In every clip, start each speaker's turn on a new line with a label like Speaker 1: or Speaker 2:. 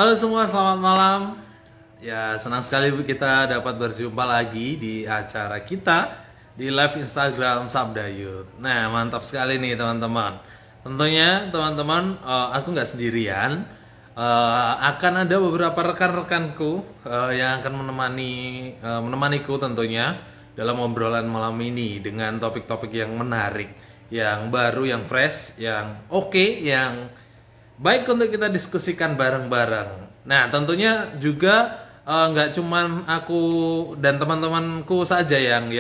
Speaker 1: Halo semua, selamat malam. Ya, senang sekali kita dapat berjumpa lagi di acara kita di live Instagram Sabda Youth. Nah, mantap sekali nih teman-teman. Tentunya teman-teman, aku nggak sendirian. Akan ada beberapa rekan-rekanku yang akan menemaniku tentunya dalam obrolan malam ini dengan topik-topik yang menarik, yang baru, yang fresh, yang oke, yang baik untuk kita diskusikan bareng-bareng. Nah, tentunya juga nggak cuman aku dan teman-temanku saja yang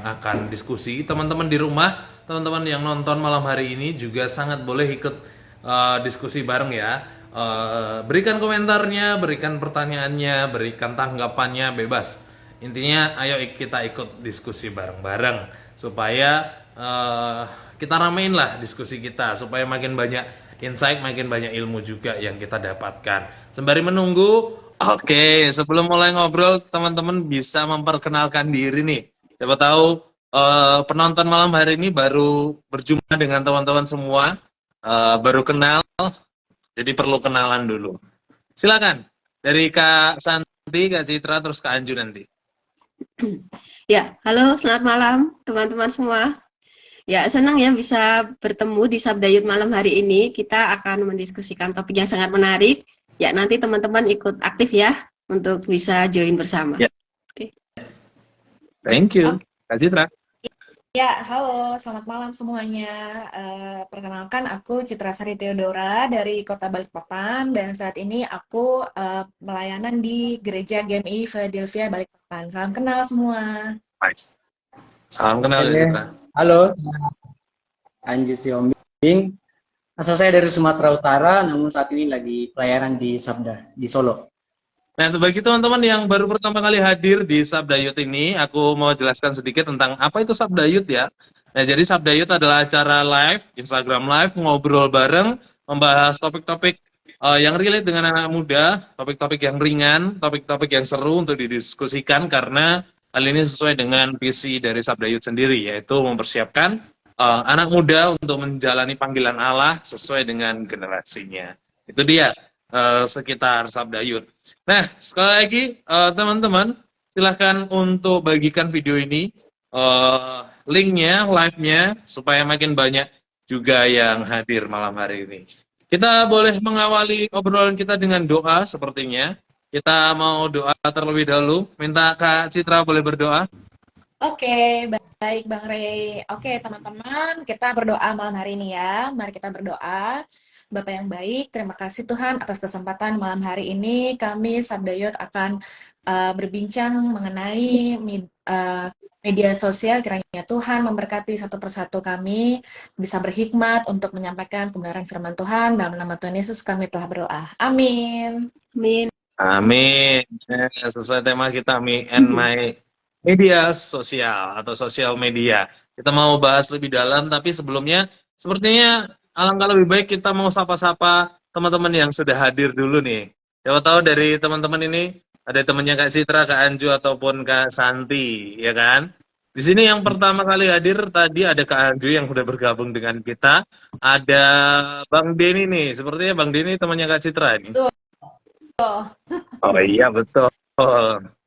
Speaker 1: akan diskusi. Teman-teman di rumah, teman-teman yang nonton malam hari ini juga sangat boleh ikut diskusi bareng ya. Berikan komentarnya, berikan pertanyaannya, berikan tanggapannya, bebas. Intinya, ayo kita ikut diskusi bareng-bareng supaya kita ramein lah diskusi kita supaya makin banyak insight, makin banyak ilmu juga yang kita dapatkan. Sembari menunggu, oke, sebelum mulai ngobrol, teman-teman bisa memperkenalkan diri nih. Siapa tahu penonton malam hari ini baru berjumpa dengan teman-teman semua, baru kenal, jadi perlu kenalan dulu. Silakan, dari Kak Santi, Kak Citra, terus Kak Anju nanti.
Speaker 2: Ya, halo, selamat malam teman-teman semua. Ya, senang ya bisa bertemu di Sabda Youth malam hari ini. Kita akan mendiskusikan topik yang sangat menarik. Ya, nanti teman-teman ikut aktif ya untuk bisa join bersama.
Speaker 1: Ya.
Speaker 2: Oke.
Speaker 1: Thank you, Kak Citra.
Speaker 3: Ya, halo, selamat malam semuanya. Perkenalkan, aku Citra Sari Theodora dari Kota Balikpapan, dan saat ini aku melayanan di Gereja GMI Philadelphia Balikpapan. Salam kenal semua.
Speaker 1: Nice. Salam kenal, Kak Citra.
Speaker 4: Halo, Anju Siombing. Asal saya dari Sumatera Utara, namun saat ini lagi pelayanan di Sabda, di Solo.
Speaker 1: Nah, bagi teman-teman yang baru pertama kali hadir di Sabda Youth ini, aku mau jelaskan sedikit tentang apa itu Sabda Youth ya. Nah, jadi Sabda Youth adalah acara live, Instagram live, ngobrol bareng, membahas topik-topik yang relate dengan anak muda, topik-topik yang ringan, topik-topik yang seru untuk didiskusikan karena hal ini sesuai dengan visi dari Sabda Youth sendiri, yaitu mempersiapkan anak muda untuk menjalani panggilan Allah sesuai dengan generasinya. Itu dia sekitar Sabda Youth. Nah, sekali lagi teman-teman, silahkan untuk bagikan video ini, linknya, live-nya, supaya makin banyak juga yang hadir malam hari ini. Kita boleh mengawali obrolan kita dengan doa sepertinya. Kita mau doa terlebih dahulu. Minta Kak Citra boleh berdoa.
Speaker 3: Oke, baik Bang Rey. Oke, teman-teman, kita berdoa malam hari ini ya. Mari kita berdoa. Bapak yang baik, terima kasih Tuhan atas kesempatan malam hari ini. Kami Sabda Youth akan berbincang mengenai media sosial. Kiranya Tuhan memberkati satu persatu kami, bisa berhikmat untuk menyampaikan kebenaran firman Tuhan. Dalam nama Tuhan Yesus kami telah berdoa. Amin.
Speaker 2: Amin.
Speaker 1: Amin. Sesuai tema kita, me and my media sosial atau sosial media. Kita mau bahas lebih dalam, tapi sebelumnya sepertinya alangkah lebih baik kita mau sapa-sapa teman-teman yang sudah hadir dulu nih. Siapa tahu dari teman-teman ini ada temannya Kak Citra, Kak Anju, ataupun Kak Santi, ya kan? Di sini yang pertama kali hadir tadi ada Kak Anju yang sudah bergabung dengan kita. Ada Bang Denny nih, sepertinya Bang Denny temannya Kak Citra ini. Oh iya, betul.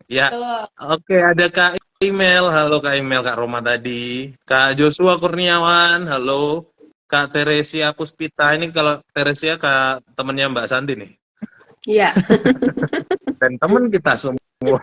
Speaker 1: Ya, oke, ada Kak Email. Halo Kak Email, Kak Roma tadi. Kak Joshua Kurniawan, halo. Kak Teresia Puspita, ini kalau Teresia Kak temennya Mbak Santi nih.
Speaker 2: Iya.
Speaker 1: Dan temen kita semua.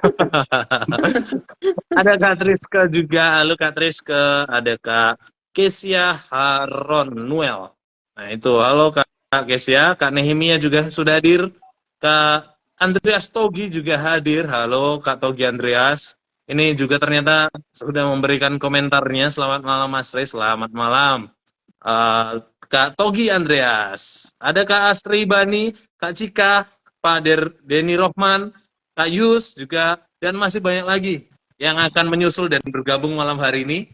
Speaker 1: Ada Kak Triska juga, halo Kak Triska. Ada Kak Kesia Haron Noel. Nah itu, halo Kak Kesia. Kak Nehemia juga sudah hadir. Kak Andreas Togi juga hadir. Halo Kak Togi Andreas. Ini juga ternyata sudah memberikan komentarnya. Selamat malam Mas Rey, selamat malam. Kak Togi Andreas, ada Kak Astri Bani, Kak Cika, Pak Denny Rohman, Kak Yus juga, dan masih banyak lagi yang akan menyusul dan bergabung malam hari ini.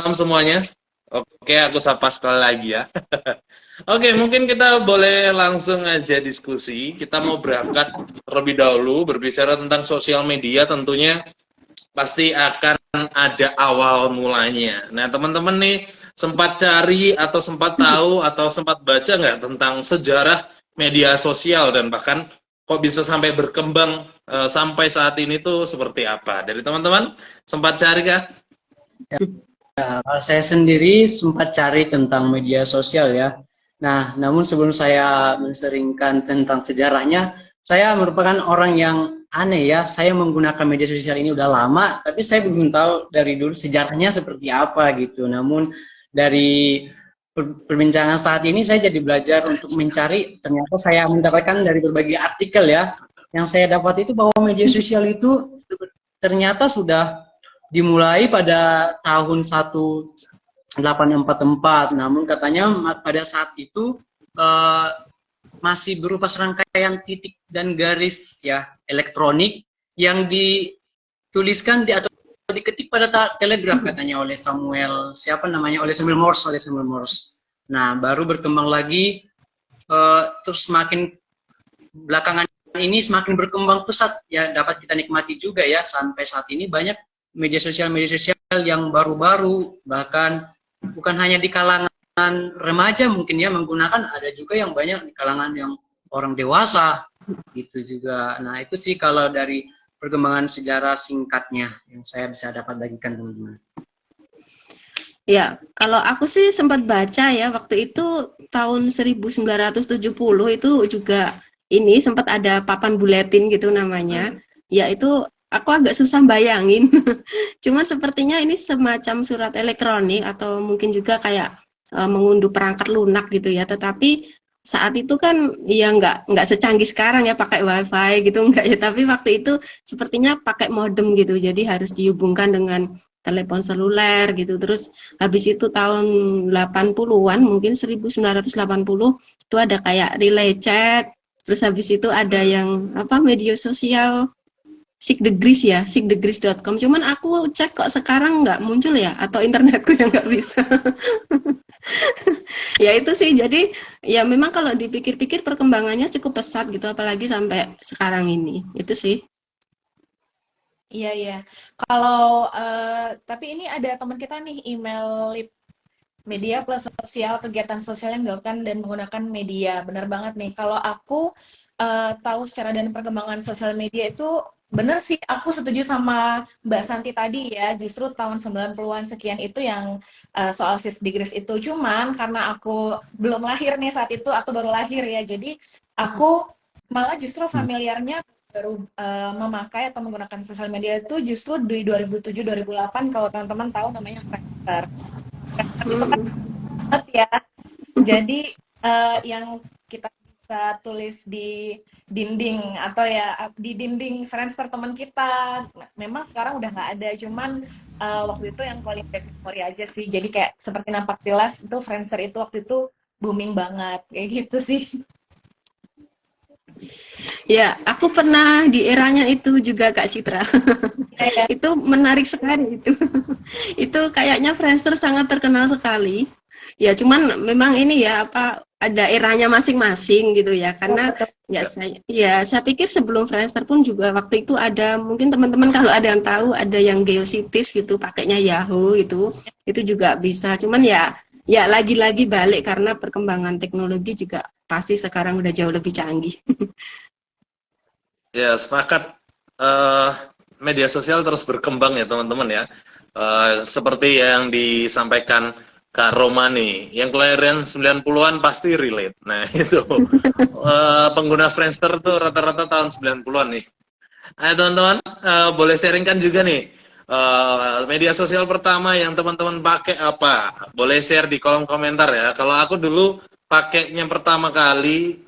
Speaker 1: Malam semuanya. Oke, aku sapa sekali lagi ya. Oke, mungkin kita boleh langsung aja diskusi. Kita mau berangkat terlebih dahulu berbicara tentang sosial media, tentunya pasti akan ada awal mulanya. Nah, teman-teman nih sempat cari atau sempat tahu atau sempat baca nggak tentang sejarah media sosial dan bahkan kok bisa sampai berkembang sampai saat ini tuh seperti apa? Dari teman-teman sempat cari kah?
Speaker 4: Kalau saya sendiri sempat cari tentang media sosial ya. Nah, namun sebelum saya menseringkan tentang sejarahnya, saya merupakan orang yang aneh ya. Saya menggunakan media sosial ini udah lama, tapi saya belum tahu dari dulu sejarahnya seperti apa gitu. Namun dari perbincangan saat ini saya jadi belajar untuk mencari, ternyata saya mendapatkan dari berbagai artikel ya. Yang saya dapat itu bahwa media sosial itu ternyata sudah dimulai pada tahun 1844, namun katanya pada saat itu masih berupa serangkaian titik dan garis ya elektronik yang dituliskan atau diketik pada telegraf katanya oleh Samuel Morse. Nah, baru berkembang lagi terus semakin belakangan ini semakin berkembang pesat ya, dapat kita nikmati juga ya sampai saat ini. Banyak media sosial yang baru-baru, bahkan bukan hanya di kalangan remaja mungkin ya menggunakan, ada juga yang banyak di kalangan yang orang dewasa gitu juga. Nah, itu sih kalau dari perkembangan sejarah singkatnya yang saya bisa dapat bagikan teman-teman.
Speaker 2: Ya, kalau aku sih sempat baca ya, waktu itu tahun 1970 itu juga ini sempat ada papan buletin gitu namanya. Ya, itu aku agak susah bayangin. Cuma sepertinya ini semacam surat elektronik atau mungkin juga kayak mengunduh perangkat lunak gitu ya. Tetapi saat itu kan ya nggak secanggih sekarang ya pakai wifi gitu enggak ya. Tapi waktu itu sepertinya pakai modem gitu. Jadi harus dihubungkan dengan telepon seluler gitu. Terus habis itu tahun 80-an mungkin 1980 itu ada kayak relay chat. Terus habis itu ada yang media sosial sikdegrees.com. Cuman aku cek kok sekarang nggak muncul ya, atau internetku yang nggak bisa. Ya itu sih, jadi ya memang kalau dipikir-pikir perkembangannya cukup pesat gitu, apalagi sampai sekarang ini. Itu sih.
Speaker 3: Iya, iya. Kalau, tapi ini ada teman kita nih, email lip media plus sosial, kegiatan sosial yang dilakukan dan menggunakan media. Benar banget nih. Kalau aku tahu secara dan perkembangan sosial media itu, bener sih, aku setuju sama Mbak Santi tadi ya. Justru tahun 90-an sekian itu yang soal sis degrees itu. Cuman karena aku belum lahir nih saat itu, aku baru lahir ya. Jadi aku malah justru familiarnya baru memakai atau menggunakan sosial media itu justru di 2007-2008 kalau teman-teman tahu namanya Friendster. Friendster itu kan banget ya. Jadi yang kita bisa tulis di dinding atau ya di dinding Friendster teman kita. Memang sekarang udah nggak ada, cuman waktu itu yang calling back memory aja sih. Jadi kayak seperti nampak jelas itu Friendster itu waktu itu booming banget kayak gitu sih.
Speaker 2: Ya, aku pernah di eranya itu juga Kak Citra.
Speaker 3: Ya,
Speaker 2: Itu menarik sekali itu. Itu kayaknya Friendster sangat terkenal sekali. Ya, cuman memang ini ya ada eranya masing-masing gitu ya. Karena saya pikir sebelum Friendster pun juga waktu itu ada, mungkin teman-teman kalau ada yang tahu, ada yang Geocities gitu pakainya Yahoo itu juga bisa. Cuman ya lagi-lagi balik karena perkembangan teknologi juga pasti sekarang udah jauh lebih canggih.
Speaker 1: Ya, sepakat. Media sosial terus berkembang ya teman-teman ya. Seperti yang disampaikan Kak Roma nih, yang kelahiran 90-an pasti relate. Nah, itu pengguna Friendster tuh rata-rata tahun 90-an nih. Ayo teman-teman, boleh sharingkan juga nih. Media sosial pertama yang teman-teman pakai apa? Boleh share di kolom komentar ya. Kalau aku dulu pakainya pertama kali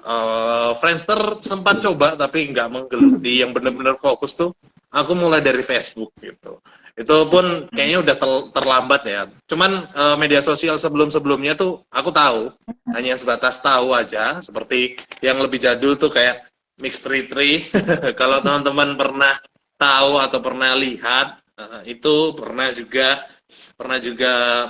Speaker 1: Friendster sempat coba tapi nggak menggeluti. Yang benar-benar fokus tuh aku mulai dari Facebook gitu. Itu pun kayaknya udah terlambat ya. Cuman media sosial sebelum-sebelumnya tuh aku tahu, hanya sebatas tahu aja. Seperti yang lebih jadul tuh kayak Mix33. Kalau teman-teman pernah tahu atau pernah lihat, itu pernah juga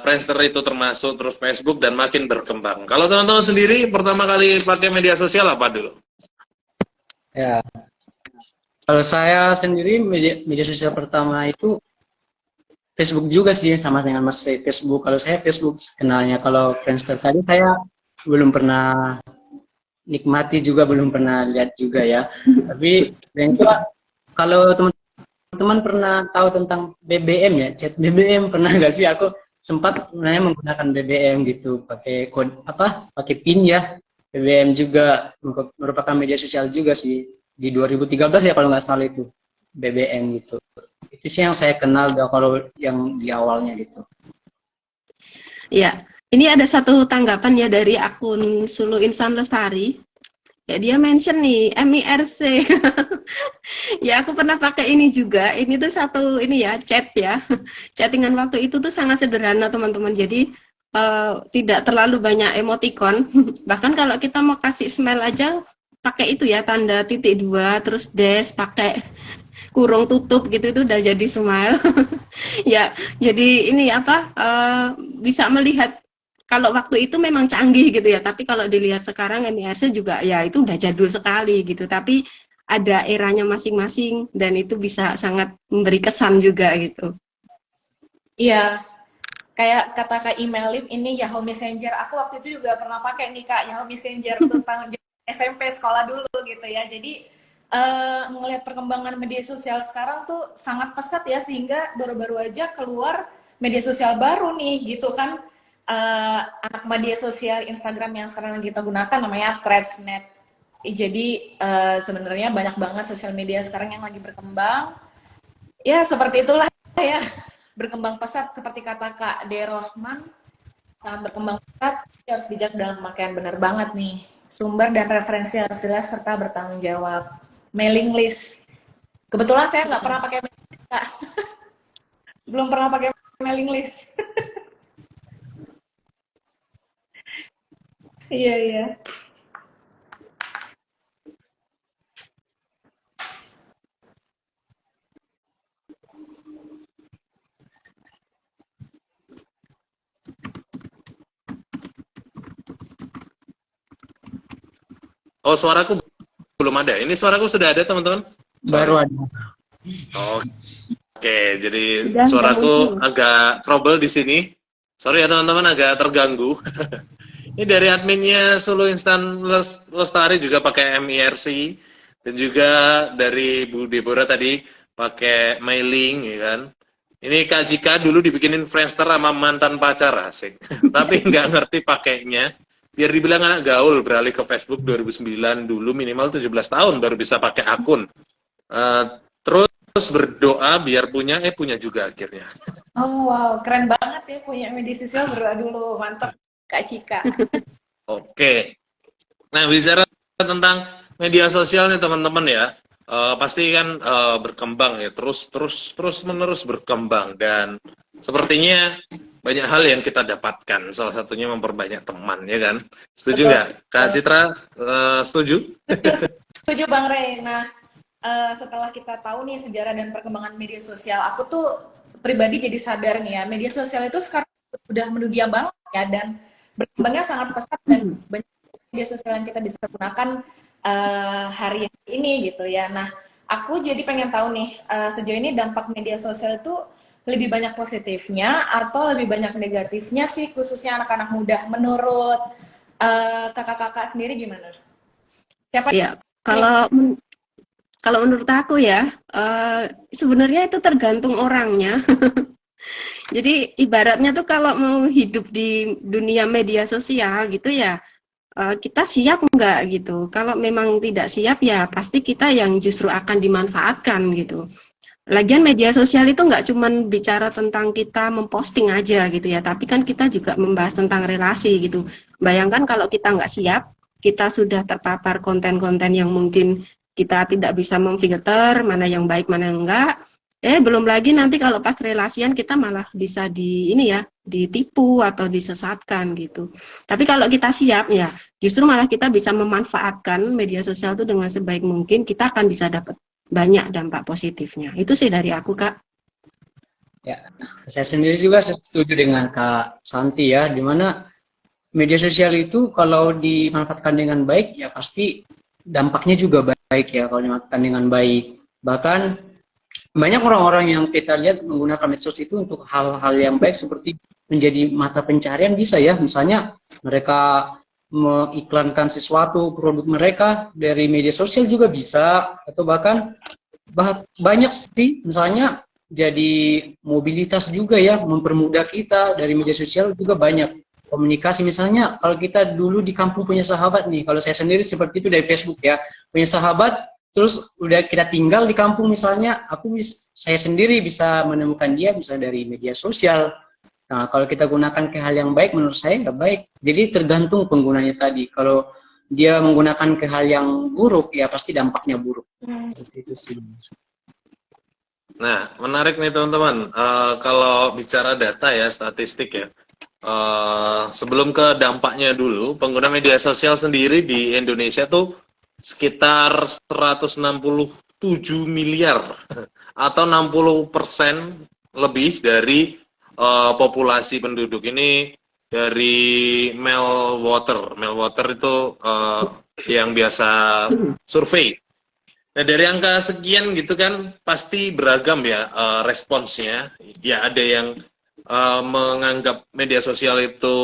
Speaker 1: Friendster itu termasuk, terus Facebook dan makin berkembang. Kalau teman-teman sendiri pertama kali pakai media sosial apa dulu?
Speaker 4: Ya, kalau saya sendiri media sosial pertama itu Facebook juga sih, sama dengan Mas Facebook. Kalau saya Facebook kenalnya, kalau Friendster tadi saya belum pernah nikmati juga, belum pernah lihat juga ya. Tapi yang itu, kalau teman-teman pernah tahu tentang BBM ya, chat BBM pernah nggak sih? Aku sempat sebenarnya menggunakan BBM gitu, pakai kode apa? Pakai PIN ya. BBM juga merupakan media sosial juga sih, di 2013 ya kalau nggak salah itu, BBM gitu. Itu sih yang saya kenal kalau yang di awalnya gitu.
Speaker 2: Ya, ini ada satu tanggapan ya dari akun Sulu Insan Lestari. Ya, dia mention nih MIRC. Ya, aku pernah pakai ini juga. Ini tuh satu ini ya, chat ya. Chattingan waktu itu tuh sangat sederhana, teman-teman. Jadi tidak terlalu banyak emoticon. Bahkan kalau kita mau kasih smile aja pakai itu ya, tanda titik dua, terus dash, pakai kurung tutup gitu, itu udah jadi smile. Ya, jadi ini apa, bisa melihat kalau waktu itu memang canggih gitu ya, tapi kalau dilihat sekarang MIRC juga ya itu udah jadul sekali gitu, tapi ada eranya masing-masing dan itu bisa sangat memberi kesan juga gitu.
Speaker 3: Iya, kayak kata Kak Imelip ini Yahoo Messenger. Aku waktu itu juga pernah pakai nih Kak Yahoo Messenger tentang SMP sekolah dulu gitu ya. Jadi ngelihat perkembangan media sosial sekarang tuh sangat pesat ya, sehingga baru-baru aja keluar media sosial baru nih gitu kan. Anak media sosial Instagram yang sekarang lagi kita gunakan namanya Threads.net. Jadi sebenarnya banyak banget sosial media sekarang yang lagi berkembang. Ya seperti itulah ya, berkembang pesat seperti kata Kak De Rohman, sangat berkembang pesat. Harus bijak dalam pemakaian, benar banget nih. Sumber dan referensi harus jelas serta bertanggung jawab. Mailing list. Kebetulan saya nggak pernah pakai mailing list, Kak. Belum pernah pakai mailing list. Iya, iya.
Speaker 1: Oh, suaraku belum ada. Ini suaraku sudah ada, teman-teman?
Speaker 4: Baru ada.
Speaker 1: Oke, jadi
Speaker 2: Sudah,
Speaker 1: suaraku
Speaker 2: baru.
Speaker 1: agak trouble di sini. Sorry ya teman-teman, agak terganggu. Ini dari adminnya Sulu Instan Lestari juga pakai MIRC, dan juga dari Bu Deborah tadi pakai mailing, ya kan. Ini Kak Jika dulu dibikinin Friendster sama mantan pacar, asik. Tapi nggak ngerti pakainya. Biar dibilang anak gaul, beralih ke Facebook 2009, dulu minimal 17 tahun baru bisa pakai akun. Terus berdoa biar punya juga akhirnya.
Speaker 3: Oh wow, keren banget ya punya media sosial, berdoa dulu. Mantap Kak Cika.
Speaker 1: Oke. Nah, bicara tentang media sosial nih teman-teman ya, pasti kan berkembang ya, terus menerus berkembang, dan sepertinya banyak hal yang kita dapatkan. Salah satunya memperbanyak teman, ya kan? Setuju nggak, Kak Citra? Setuju?
Speaker 3: Setuju Bang Rey. Nah, setelah kita tahu nih sejarah dan perkembangan media sosial, aku tuh pribadi jadi sadar nih ya, media sosial itu sekarang udah mendunia banget ya, dan berkembangnya sangat pesat, dan banyak media sosial yang kita bisa gunakan hari ini gitu ya. Nah, aku jadi pengen tahu nih, sejauh ini dampak media sosial itu lebih banyak positifnya atau lebih banyak negatifnya sih, khususnya anak-anak muda. Menurut kakak-kakak sendiri gimana? Siapa?
Speaker 2: Ya, kalau menurut aku ya, sebenarnya itu tergantung orangnya. Jadi ibaratnya tuh kalau mau hidup di dunia media sosial gitu ya, kita siap nggak gitu. Kalau memang tidak siap ya pasti kita yang justru akan dimanfaatkan gitu. Lagian media sosial itu nggak cuman bicara tentang kita memposting aja gitu ya, tapi kan kita juga membahas tentang relasi gitu. Bayangkan kalau kita nggak siap, kita sudah terpapar konten-konten yang mungkin kita tidak bisa memfilter mana yang baik mana yang enggak. Belum lagi nanti kalau pas relasian kita malah bisa ditipu atau disesatkan gitu. Tapi kalau kita siap ya, justru malah kita bisa memanfaatkan media sosial itu dengan sebaik mungkin, kita akan bisa dapat banyak dampak positifnya. Itu sih dari aku, Kak.
Speaker 4: Ya, saya sendiri juga setuju dengan Kak Santi ya, dimana media sosial itu kalau dimanfaatkan dengan baik ya pasti dampaknya juga baik ya kalau dimanfaatkan dengan baik. Bahkan banyak orang-orang yang kita lihat menggunakan medsos itu untuk hal-hal yang baik, seperti menjadi mata pencarian bisa ya. Misalnya mereka mengiklankan sesuatu produk mereka dari media sosial juga bisa, atau bahkan banyak sih, misalnya jadi mobilitas juga ya, mempermudah kita dari media sosial juga banyak komunikasi. Misalnya kalau kita dulu di kampung punya sahabat nih, kalau saya sendiri seperti itu dari Facebook ya, punya sahabat, terus udah kita tinggal di kampung misalnya, saya sendiri bisa menemukan dia bisa dari media sosial. Nah, kalau kita gunakan ke hal yang baik, menurut saya nggak baik. Jadi tergantung penggunanya tadi. Kalau dia menggunakan ke hal yang buruk, ya pasti dampaknya buruk. Seperti itu sih.
Speaker 1: Nah, menarik nih teman-teman. Kalau bicara data ya, statistik ya. Sebelum ke dampaknya dulu, pengguna media sosial sendiri di Indonesia tuh sekitar 167 miliar atau 60% lebih dari populasi penduduk. Ini dari Meltwater. Meltwater itu yang biasa survei. Nah, dari angka sekian gitu kan pasti beragam ya responsnya. Ya ada yang menganggap media sosial itu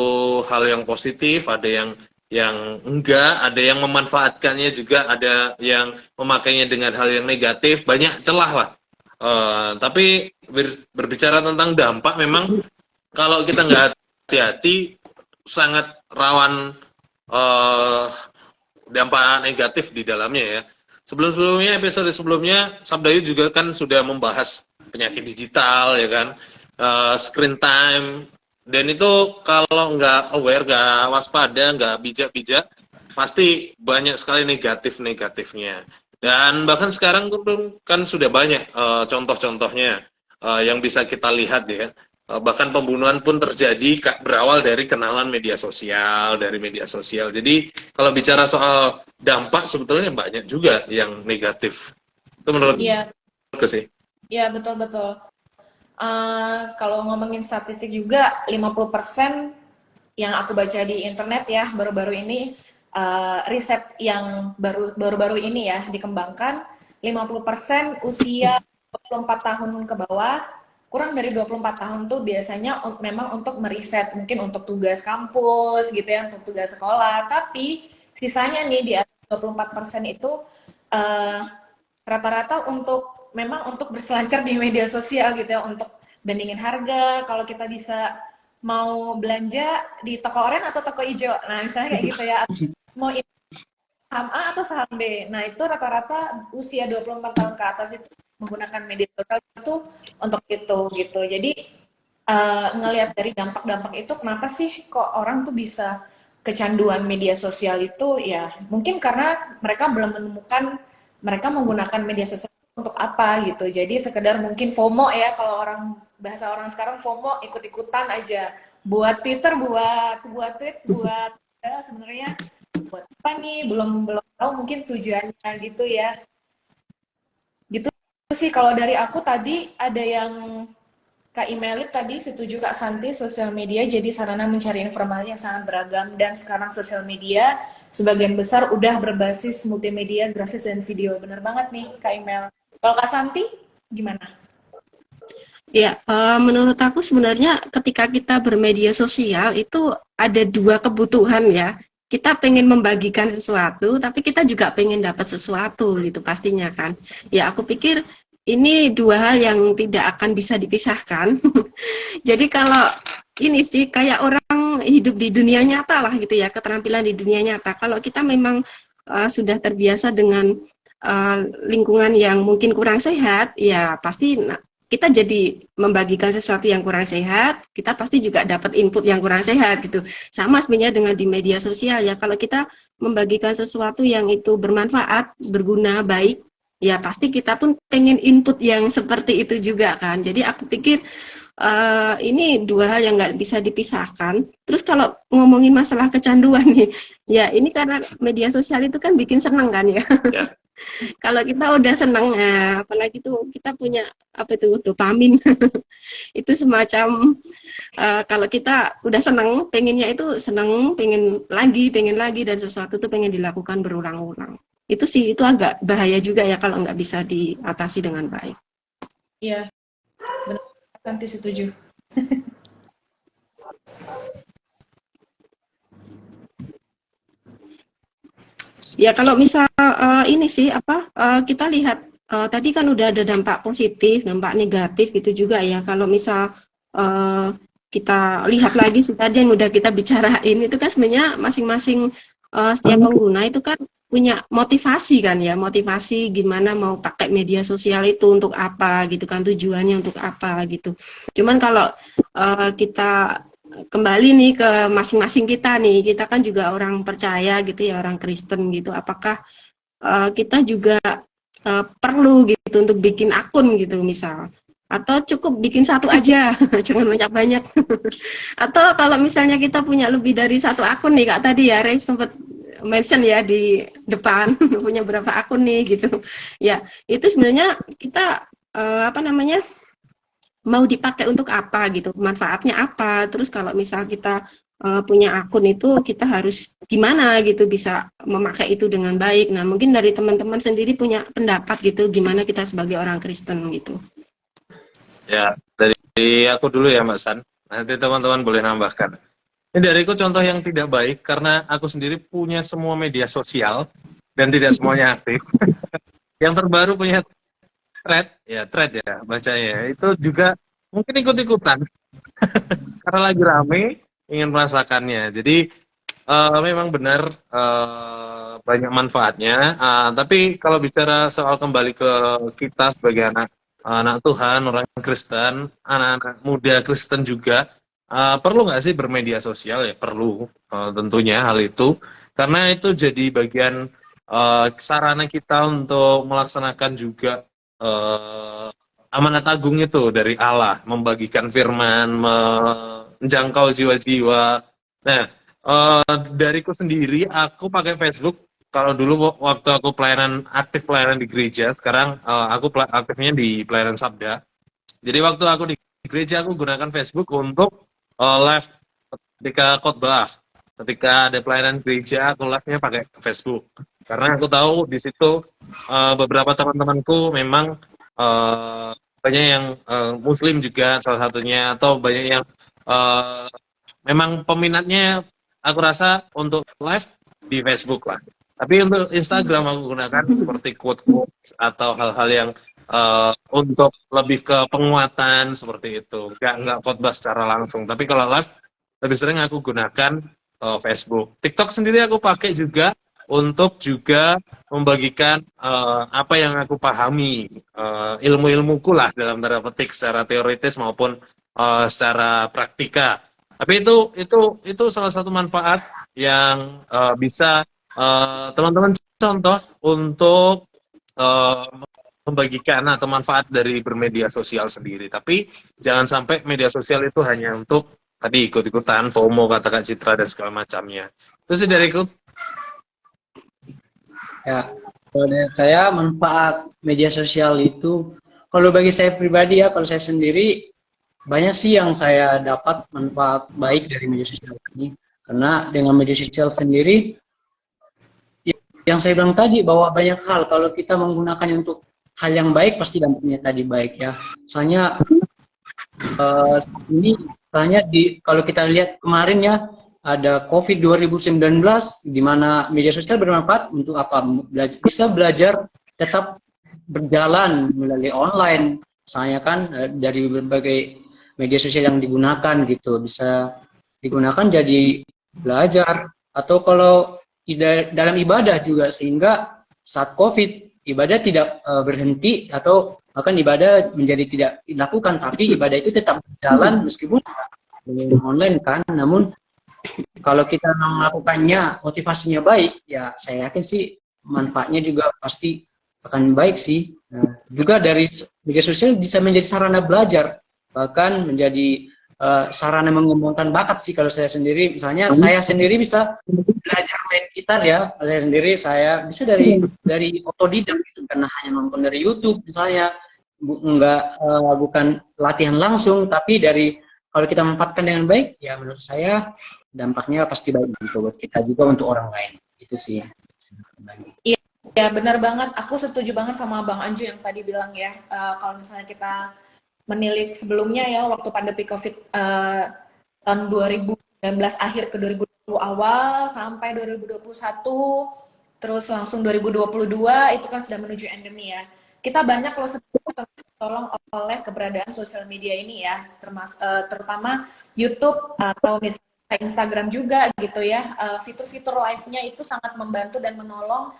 Speaker 1: hal yang positif, ada yang enggak, ada yang memanfaatkannya juga, ada yang memakainya dengan hal yang negatif, banyak celah lah. Tapi berbicara tentang dampak, memang kalau kita nggak hati-hati sangat rawan dampak negatif di dalamnya ya. Sebelum-sebelumnya, episode sebelumnya, Sabdayu juga kan sudah membahas penyakit digital ya kan, screen time, dan itu kalau nggak aware, nggak waspada, nggak bijak-bijak, pasti banyak sekali negatif-negatifnya. Dan bahkan sekarang kan sudah banyak contoh-contohnya yang bisa kita lihat ya. Bahkan pembunuhan pun terjadi berawal dari kenalan media sosial, dari media sosial. Jadi kalau bicara soal dampak sebetulnya banyak juga yang negatif. Itu menurut
Speaker 3: Iya,
Speaker 1: aku sih.
Speaker 3: iya betul-betul. Kalau ngomongin statistik juga, 50% yang aku baca di internet ya, baru-baru ini, riset yang baru-baru ini ya dikembangkan, 50% usia 24 tahun ke bawah, kurang dari 24 tahun tuh biasanya memang untuk meriset, mungkin untuk tugas kampus gitu ya, untuk tugas sekolah, tapi sisanya nih di atas 24% itu eh, rata-rata memang untuk berselancar di media sosial gitu ya, untuk bandingin harga, kalau kita bisa mau belanja di toko oranye atau toko hijau, nah misalnya kayak gitu ya, mau saham A atau saham B. Nah, itu rata-rata usia 24 tahun ke atas itu menggunakan media sosial itu untuk itu gitu. Jadi ngelihat dari dampak-dampak itu, kenapa sih kok orang tuh bisa kecanduan media sosial itu, ya mungkin karena mereka belum menemukan mereka menggunakan media sosial untuk apa gitu. Jadi sekedar mungkin FOMO ya, kalau bahasa orang sekarang FOMO, ikut-ikutan aja. Buat Twitter, buat tweets, buat sebenarnya buat apa nih, belum belum tahu mungkin tujuannya gitu ya. Gitu sih kalau dari aku. Tadi ada yang Kak Imelit tadi setuju Kak Santi, sosial media jadi sarana mencari informasi yang sangat beragam, dan sekarang sosial media sebagian besar udah berbasis multimedia, grafis dan video. Bener banget nih Kak Imel. Kalau Kak Santi gimana?
Speaker 2: Ya, menurut aku sebenarnya ketika kita bermedia sosial itu ada dua kebutuhan ya. Kita pengen membagikan sesuatu, tapi kita juga pengen dapat sesuatu gitu pastinya kan. Ya, aku pikir ini dua hal yang tidak akan bisa dipisahkan. Jadi kalau ini sih kayak orang hidup di dunia nyata lah gitu ya, keterampilan di dunia nyata. Kalau kita memang sudah terbiasa dengan lingkungan yang mungkin kurang sehat, ya pasti kita jadi membagikan sesuatu yang kurang sehat, kita pasti juga dapat input yang kurang sehat gitu. Sama sebenarnya dengan di media sosial ya, kalau kita membagikan sesuatu yang itu bermanfaat, berguna, baik, ya pasti kita pun pengen input yang seperti itu juga kan. Jadi aku pikir ini dua hal yang nggak bisa dipisahkan. Terus kalau ngomongin masalah kecanduan nih, ya ini karena media sosial itu kan bikin seneng kan ya.
Speaker 1: Ya.
Speaker 2: Kalau kita udah seneng, apalagi tuh kita punya apa itu dopamin, itu semacam kalau kita udah seneng, pengennya itu seneng, pengen lagi dan sesuatu tuh pengen dilakukan berulang-ulang. Itu sih itu agak bahaya juga ya kalau nggak bisa diatasi dengan baik.
Speaker 3: Iya, benar. Santi setuju.
Speaker 2: Ya kalau misal ini sih apa kita lihat tadi kan udah ada dampak positif, dampak negatif gitu juga ya. Kalau misal eh, kita lihat lagi sih tadi yang udah kita bicarain itu kan sebenarnya masing-masing setiap pengguna itu kan punya motivasi kan ya, motivasi gimana mau pakai media sosial itu untuk apa gitu kan, tujuannya untuk apa gitu. Cuman kalau kita kembali nih ke masing-masing kita nih, kita kan juga orang percaya gitu ya, orang Kristen gitu. Apakah kita juga perlu gitu untuk bikin akun gitu misal? Atau cukup bikin satu aja, jangan banyak-banyak. Atau kalau misalnya kita punya lebih dari satu akun nih, Kak tadi ya, Ray sempat mention ya di depan, punya berapa akun nih gitu. Ya, itu sebenarnya kita apa namanya, mau dipakai untuk apa gitu, manfaatnya apa, terus kalau misal kita punya akun itu kita harus gimana gitu bisa memakai itu dengan baik. Nah mungkin dari teman-teman sendiri punya pendapat gitu gimana kita sebagai orang Kristen gitu.
Speaker 1: Ya, dari aku dulu ya Mbak San. Nanti teman-teman boleh nambahkan. Ini dariku contoh yang tidak baik karena aku sendiri punya semua media sosial dan tidak semuanya aktif. Yang terbaru punya thread ya bacanya. Itu juga mungkin ikut-ikutan karena lagi rame ingin merasakannya. Jadi memang benar banyak manfaatnya. Tapi kalau bicara soal kembali ke kita sebagai anak Tuhan, orang Kristen, anak-anak muda Kristen juga, perlu nggak sih bermedia sosial? Ya perlu, tentunya hal itu. Karena itu jadi bagian sarana kita untuk melaksanakan juga amanat agung itu dari Allah, membagikan firman, menjangkau jiwa-jiwa. Nah, dariku sendiri, aku pakai Facebook. Kalau dulu waktu aku aktif pelayanan di gereja, sekarang aku aktifnya di pelayanan Sabda. Jadi waktu aku di gereja, aku gunakan Facebook untuk live ketika khotbah. Ketika ada pelayanan gereja, aku live-nya pakai Facebook. Karena aku tahu di situ beberapa teman-temanku memang banyak yang Muslim juga salah satunya, atau banyak yang memang peminatnya aku rasa untuk live di Facebook lah. Tapi untuk Instagram aku gunakan seperti quote-quote atau hal-hal yang untuk lebih ke penguatan seperti itu. Nggak khotbah secara langsung. Tapi kalau live lebih sering aku gunakan Facebook. TikTok sendiri aku pakai juga untuk juga membagikan apa yang aku pahami, ilmu-ilmuku lah dalam tanda petik secara teoritis maupun secara praktika. Tapi itu salah satu manfaat yang bisa teman-teman contoh untuk membagikan atau manfaat dari bermedia sosial sendiri. Tapi jangan sampai media sosial itu hanya untuk tadi ikut-ikutan, FOMO, kata Kak Citra, dan segala macamnya. Itu sih dariku.
Speaker 4: Ya, kalau dari saya manfaat media sosial itu, kalau bagi saya pribadi ya, kalau saya sendiri, banyak sih yang saya dapat manfaat baik dari media sosial ini. Karena dengan media sosial sendiri, yang saya bilang tadi, bahwa banyak hal, kalau kita menggunakannya untuk hal yang baik, pasti dampaknya tadi baik ya. Soalnya, ini soalnya kalau kita lihat kemarin ya, ada COVID 2019 di mana media sosial bermanfaat untuk apa? Bisa belajar tetap berjalan melalui online. Misalnya kan dari berbagai media sosial yang digunakan gitu, bisa digunakan jadi belajar, atau kalau dalam ibadah juga, sehingga saat COVID ibadah tidak berhenti, atau bahkan ibadah menjadi tidak dilakukan, tapi ibadah itu tetap berjalan meskipun online kan. Namun kalau kita melakukannya motivasinya baik, ya saya yakin sih manfaatnya juga pasti akan baik sih. Nah, juga dari media sosial bisa menjadi sarana belajar, bahkan menjadi sarana mengembangkan bakat sih. Kalau saya sendiri, misalnya saya sendiri bisa belajar main gitar ya, saya bisa dari otodidak gitu, karena hanya nonton dari YouTube misalnya, bukan latihan langsung, tapi kalau kita manfaatkan dengan baik, ya menurut saya dampaknya pasti baik gitu buat kita juga, untuk orang lain. Itu sih.
Speaker 3: Iya, benar banget. Aku setuju banget sama Bang Anju yang tadi bilang ya, kalau misalnya kita menilik sebelumnya ya, waktu pandemi COVID tahun 2019 akhir ke 2020 awal sampai 2021, terus langsung 2022 itu kan sudah menuju endemi ya. Kita banyak loh sebenarnya tolong oleh keberadaan sosial media ini ya, terutama YouTube atau misalnya Instagram juga gitu ya. Fitur-fitur live-nya itu sangat membantu dan menolong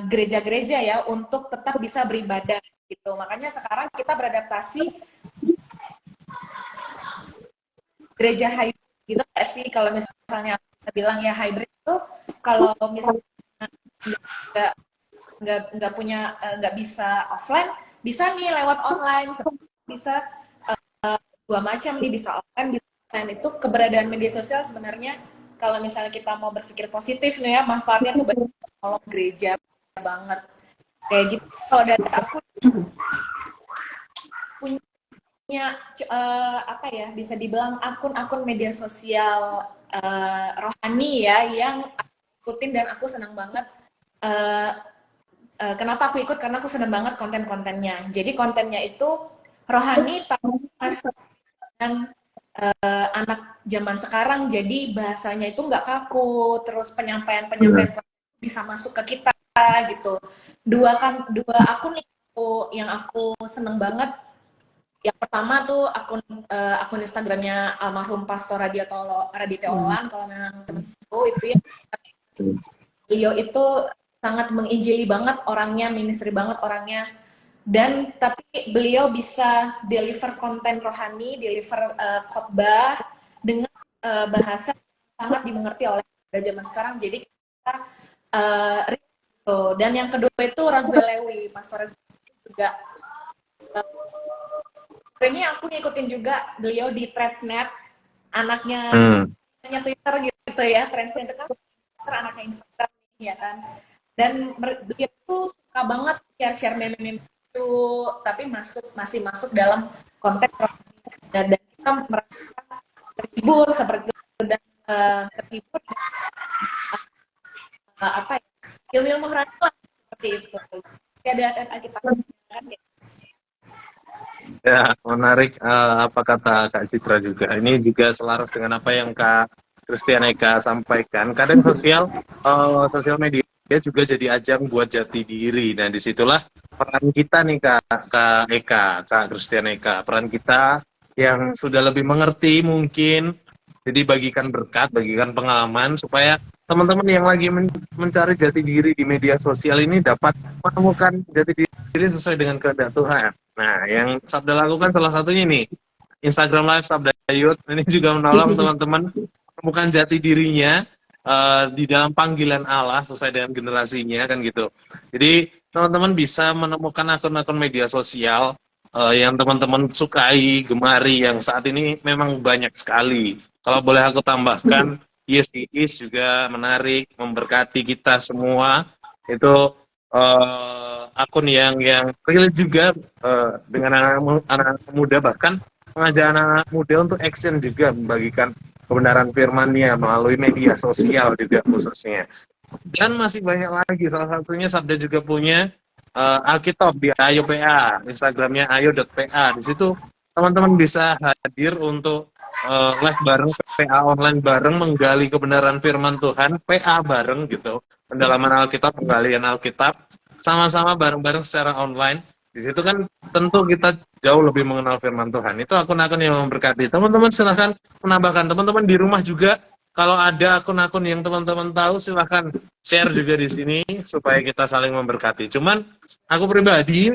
Speaker 3: gereja-gereja ya untuk tetap bisa beribadah gitu. Makanya sekarang kita beradaptasi gereja hybrid gitu nggak sih? Kalau misalnya kita bilang ya hybrid itu kalau misalnya nggak punya nggak bisa offline, bisa nih lewat online, bisa dua macam nih, bisa offline bisa online. Itu keberadaan media sosial sebenarnya kalau misalnya kita mau berpikir positif nih ya, manfaatnya tuh banyak, tolong gereja banget kayak gitu. Kalau dari aku punya apa ya, bisa dibilang akun-akun media sosial rohani ya yang aku ikutin dan aku senang banget. Kenapa aku ikut? Karena aku senang banget konten-kontennya. Jadi kontennya itu rohani tapi masih dengan anak zaman sekarang. Jadi bahasanya itu nggak kaku, terus penyampaian bisa masuk ke kita gitu. Dua akun itu yang aku seneng banget. Yang pertama tuh akun Instagramnya almarhum Pastor Raditya Oloan. Kalau memang teman-teman tahu itu ya, beliau itu sangat menginjili banget orangnya, ministry banget orangnya. Dan tapi beliau bisa deliver konten rohani, deliver khotbah dengan bahasa sangat dimengerti oleh zaman sekarang. Jadi kita dan yang kedua itu Raguel Lewi, Pastor juga. Ini aku ngikutin juga beliau di Threadsnet, anaknya Twitter gitu ya. Threadsnet itu kan Twitter, anaknya Instagram ya kan. Dan beliau tuh suka banget share meme-meme itu, tapi masih masuk dalam konteks dan kita merasa terhibur seperti itu, dan terhibur apa ya, ilmu rohani lah seperti itu. Ada kita kan ya.
Speaker 1: Ya, menarik apa kata Kak Citra juga. Ini juga selaras dengan apa yang Kak Christian Eka sampaikan. Kadang sosial media juga jadi ajang buat jati diri. Nah, disitulah peran kita nih Kak Eka, Kak Christian Eka. Peran kita yang sudah lebih mengerti mungkin. Jadi bagikan berkat, bagikan pengalaman supaya teman-teman yang lagi mencari jati diri di media sosial ini dapat menemukan jati diri sesuai dengan kehendak Tuhan. Nah, yang Sabda lakukan salah satunya nih, Instagram Live Sabda Youth. Ini juga menolong teman-teman menemukan jati dirinya di dalam panggilan Allah sesuai dengan generasinya, kan gitu. Jadi, teman-teman bisa menemukan akun-akun media sosial yang teman-teman sukai, gemari, yang saat ini memang banyak sekali. Kalau boleh aku tambahkan, Yes It Is juga menarik, memberkati kita semua. Itu akun yang real juga dengan anak muda, bahkan mengajak anak muda untuk action juga, membagikan kebenaran firman-Nya melalui media sosial juga khususnya. Dan masih banyak lagi, salah satunya Sabda juga punya Alkitab di Ayo PA, Instagramnya ayo.pa. Di situ teman-teman bisa hadir untuk live bareng, PA online bareng, menggali kebenaran firman Tuhan, PA bareng gitu, pendalaman Alkitab, penggalian Alkitab, sama-sama bareng-bareng secara online. Di situ kan tentu kita jauh lebih mengenal firman Tuhan. Itu akun-akun yang memberkati. Teman-teman silahkan menambahkan. Teman-teman di rumah juga, kalau ada akun-akun yang teman-teman tahu, silahkan share juga di sini supaya kita saling memberkati. Cuman aku pribadi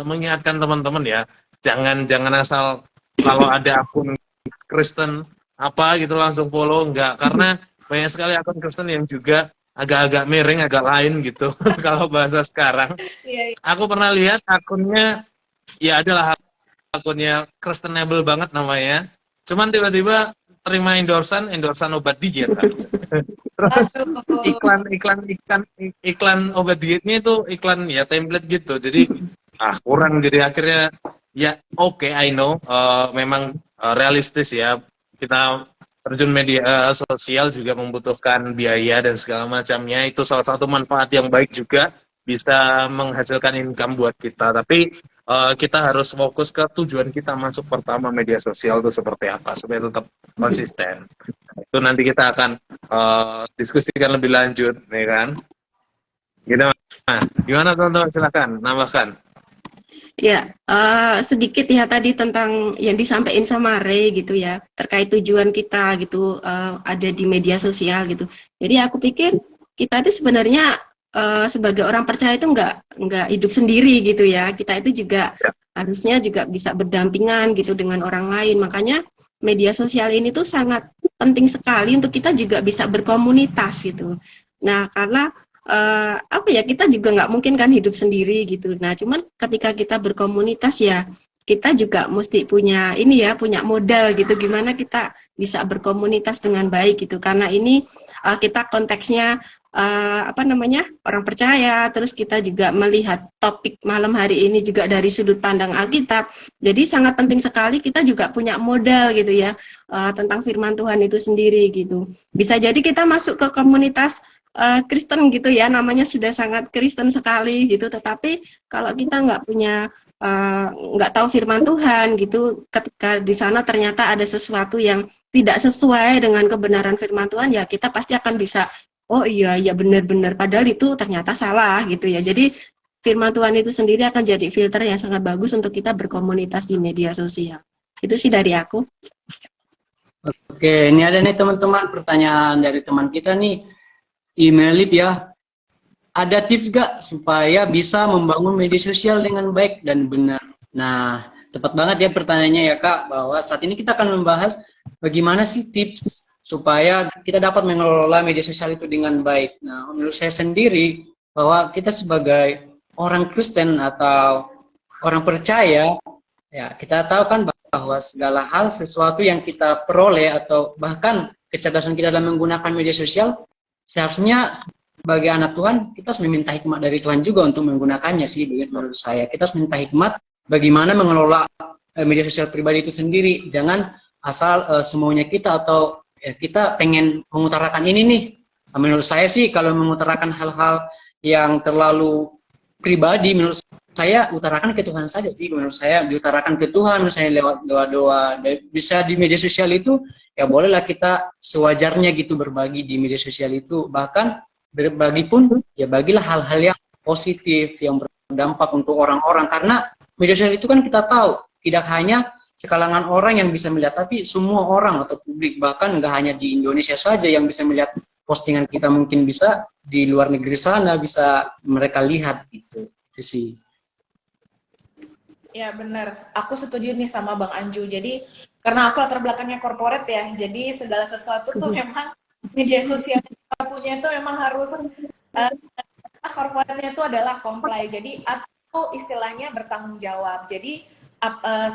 Speaker 1: mengingatkan teman-teman ya, jangan asal kalau ada akun Kristen apa gitu langsung follow, enggak, karena banyak sekali akun Kristen yang juga agak-agak miring, agak lain gitu kalau bahasa sekarang. Aku pernah lihat akunnya, ya adalah akunnya Christianable banget namanya, cuman tiba-tiba terima endorsan obat diet. Terus iklan obat dietnya itu iklan ya template gitu, jadi kurang, jadi akhirnya ya oke, I know memang realistis ya, kita terjun media sosial juga membutuhkan biaya dan segala macamnya. Itu salah satu manfaat yang baik juga, bisa menghasilkan income buat kita. Tapi kita harus fokus ke tujuan kita masuk pertama media sosial itu seperti apa, supaya tetap konsisten. Itu nanti kita akan diskusikan lebih lanjut, ya kan? Gitu. Nah, gimana teman-teman, silakan nambahkan.
Speaker 2: Ya, sedikit ya tadi tentang yang disampaikan sama Ray gitu ya, terkait tujuan kita gitu, ada di media sosial gitu. Jadi aku pikir kita itu sebenarnya sebagai orang percaya itu nggak hidup sendiri gitu ya. Kita itu juga harusnya juga bisa berdampingan gitu dengan orang lain. Makanya media sosial ini tuh sangat penting sekali untuk kita juga bisa berkomunitas gitu. Nah, karena apa ya, kita juga nggak mungkin kan hidup sendiri gitu. Nah, cuman ketika kita berkomunitas ya kita juga mesti punya ini ya, punya modal gitu, gimana kita bisa berkomunitas dengan baik gitu. Karena ini kita konteksnya apa namanya, orang percaya, terus kita juga melihat topik malam hari ini juga dari sudut pandang Alkitab. Jadi sangat penting sekali kita juga punya modal gitu ya, tentang firman Tuhan itu sendiri gitu. Bisa jadi kita masuk ke komunitas Kristen gitu ya, namanya sudah sangat Kristen sekali gitu, tetapi kalau kita nggak punya nggak tahu firman Tuhan gitu, ketika di sana ternyata ada sesuatu yang tidak sesuai dengan kebenaran firman Tuhan, ya kita pasti akan bisa, oh iya ya benar-benar, padahal itu ternyata salah gitu ya. Jadi firman Tuhan itu sendiri akan jadi filter yang sangat bagus untuk kita berkomunitas di media sosial. Itu sih dari aku.
Speaker 4: Oke, ini ada nih teman-teman pertanyaan dari teman kita nih. Email ya, ada tips gak supaya bisa membangun media sosial dengan baik dan benar? Nah, tepat banget ya pertanyaannya ya Kak, bahwa saat ini kita akan membahas bagaimana sih tips supaya kita dapat mengelola media sosial itu dengan baik. Nah, menurut saya sendiri, bahwa kita sebagai orang Kristen atau orang percaya, ya kita tahu kan bahwa segala hal, sesuatu yang kita peroleh atau bahkan kecerdasan kita dalam menggunakan media sosial, seharusnya sebagai anak Tuhan kita harus meminta hikmat dari Tuhan juga untuk menggunakannya sih, begitu menurut saya. Kita harus minta hikmat bagaimana mengelola media sosial pribadi itu sendiri. Jangan asal semuanya kita, atau ya, kita pengen mengutarakan ini nih. Menurut saya sih kalau mengutarakan hal-hal yang terlalu pribadi, menurut saya utarakan ke Tuhan saja sih. Menurut saya diutarakan ke Tuhan, misalnya lewat doa-doa. Bisa di media sosial itu ya bolehlah kita sewajarnya gitu berbagi di media sosial itu. Bahkan berbagi pun ya bagilah hal-hal yang positif, yang berdampak untuk orang-orang. Karena media sosial itu kan kita tahu tidak hanya sekalangan orang yang bisa melihat, tapi semua orang atau publik, bahkan nggak hanya di Indonesia saja yang bisa melihat postingan kita, mungkin bisa di luar negeri sana bisa mereka lihat gitu. Itu sih.
Speaker 3: Ya benar, aku setuju nih sama Bang Anju. Jadi karena aku latar belakangnya korporat ya, jadi segala sesuatu tuh memang media sosial yang kita punya itu memang harus korporatnya itu adalah comply. Jadi atau istilahnya bertanggung jawab. Jadi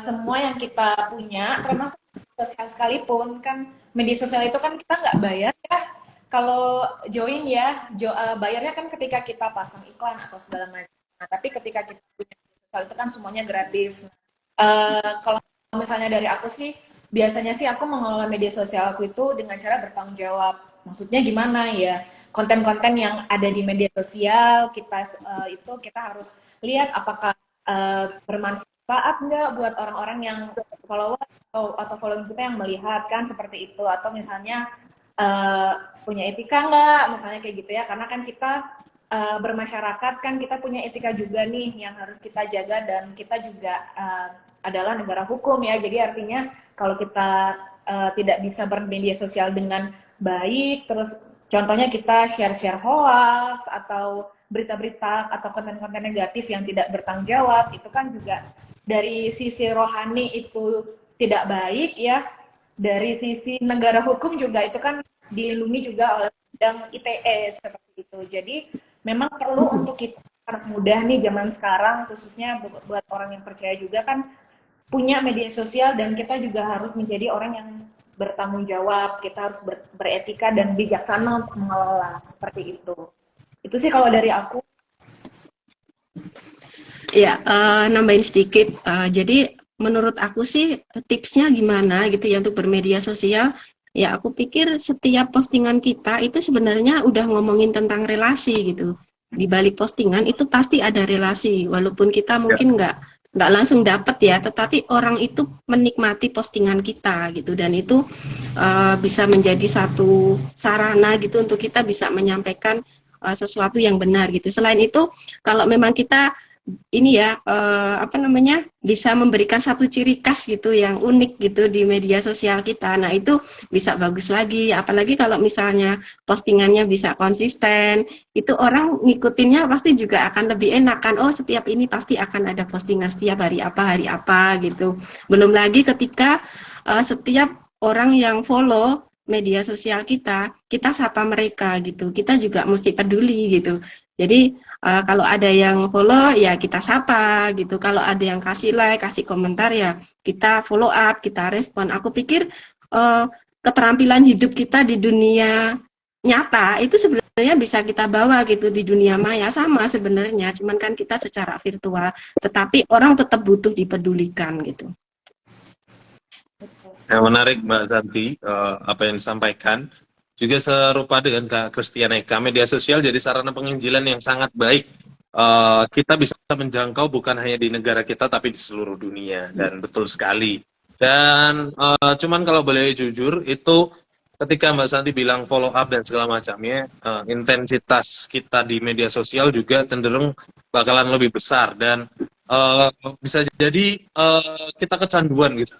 Speaker 3: semua yang kita punya, termasuk sosial sekalipun kan, media sosial itu kan kita nggak bayar ya. Kalau join ya, bayarnya kan ketika kita pasang iklan atau segala macam. Nah, tapi ketika kita punya media sosial itu kan semuanya gratis. Kalau misalnya dari aku sih, biasanya sih aku mengelola media sosial aku itu dengan cara bertanggung jawab. Maksudnya gimana ya? Konten-konten yang ada di media sosial kita itu kita harus lihat apakah bermanfaat nggak buat orang-orang yang follower atau following kita yang melihat kan, seperti itu. Atau misalnya punya etika nggak, misalnya kayak gitu ya. Karena kan kita bermasyarakat kan kita punya etika juga nih yang harus kita jaga, dan kita juga adalah negara hukum ya. Jadi artinya kalau kita tidak bisa bermedia sosial dengan baik, terus contohnya kita share-share hoax atau berita-berita atau konten-konten negatif yang tidak bertanggung jawab, itu kan juga dari sisi rohani itu tidak baik ya. Dari sisi negara hukum juga itu kan dilindungi juga oleh undang ITE seperti itu. Jadi memang perlu untuk kita anak muda nih zaman sekarang, khususnya buat orang yang percaya juga kan, punya media sosial, dan kita juga harus menjadi orang yang bertanggung jawab. Kita harus beretika dan bijaksana untuk mengelola, seperti itu. Itu sih kalau dari aku.
Speaker 2: Ya, nambahin sedikit. Jadi menurut aku sih tipsnya gimana gitu ya untuk bermedia sosial. Ya, aku pikir setiap postingan kita itu sebenarnya udah ngomongin tentang relasi gitu. Di balik postingan itu pasti ada relasi, walaupun kita mungkin nggak langsung dapat ya, tetapi orang itu menikmati postingan kita gitu, dan itu bisa menjadi satu sarana gitu untuk kita bisa menyampaikan sesuatu yang benar gitu. Selain itu, kalau memang kita ini ya bisa memberikan satu ciri khas gitu yang unik gitu di media sosial kita. Nah, itu bisa bagus lagi, apalagi kalau misalnya postingannya bisa konsisten, itu orang ngikutinnya pasti juga akan lebih enak kan. Oh, setiap ini pasti akan ada postingan setiap hari apa gitu. Belum lagi ketika setiap orang yang follow media sosial kita sapa mereka gitu. Kita juga mesti peduli gitu. Jadi kalau ada yang follow ya kita sapa gitu. Kalau ada yang kasih like, kasih komentar ya kita follow up, kita respon. Aku pikir keterampilan hidup kita di dunia nyata itu sebenarnya bisa kita bawa gitu di dunia maya sama sebenarnya. Cuman kan kita secara virtual, tetapi orang tetap butuh dipedulikan gitu.
Speaker 1: Yang menarik Mbak Santi, apa yang disampaikan. Juga serupa dengan Kak Christian Eka, media sosial jadi sarana penginjilan yang sangat baik. Kita bisa menjangkau bukan hanya di negara kita, tapi di seluruh dunia. Dan betul sekali. Dan cuman kalau boleh jujur, itu ketika Mbak Santi bilang follow up dan segala macamnya, intensitas kita di media sosial juga cenderung bakalan lebih besar. Dan bisa jadi kita kecanduan gitu.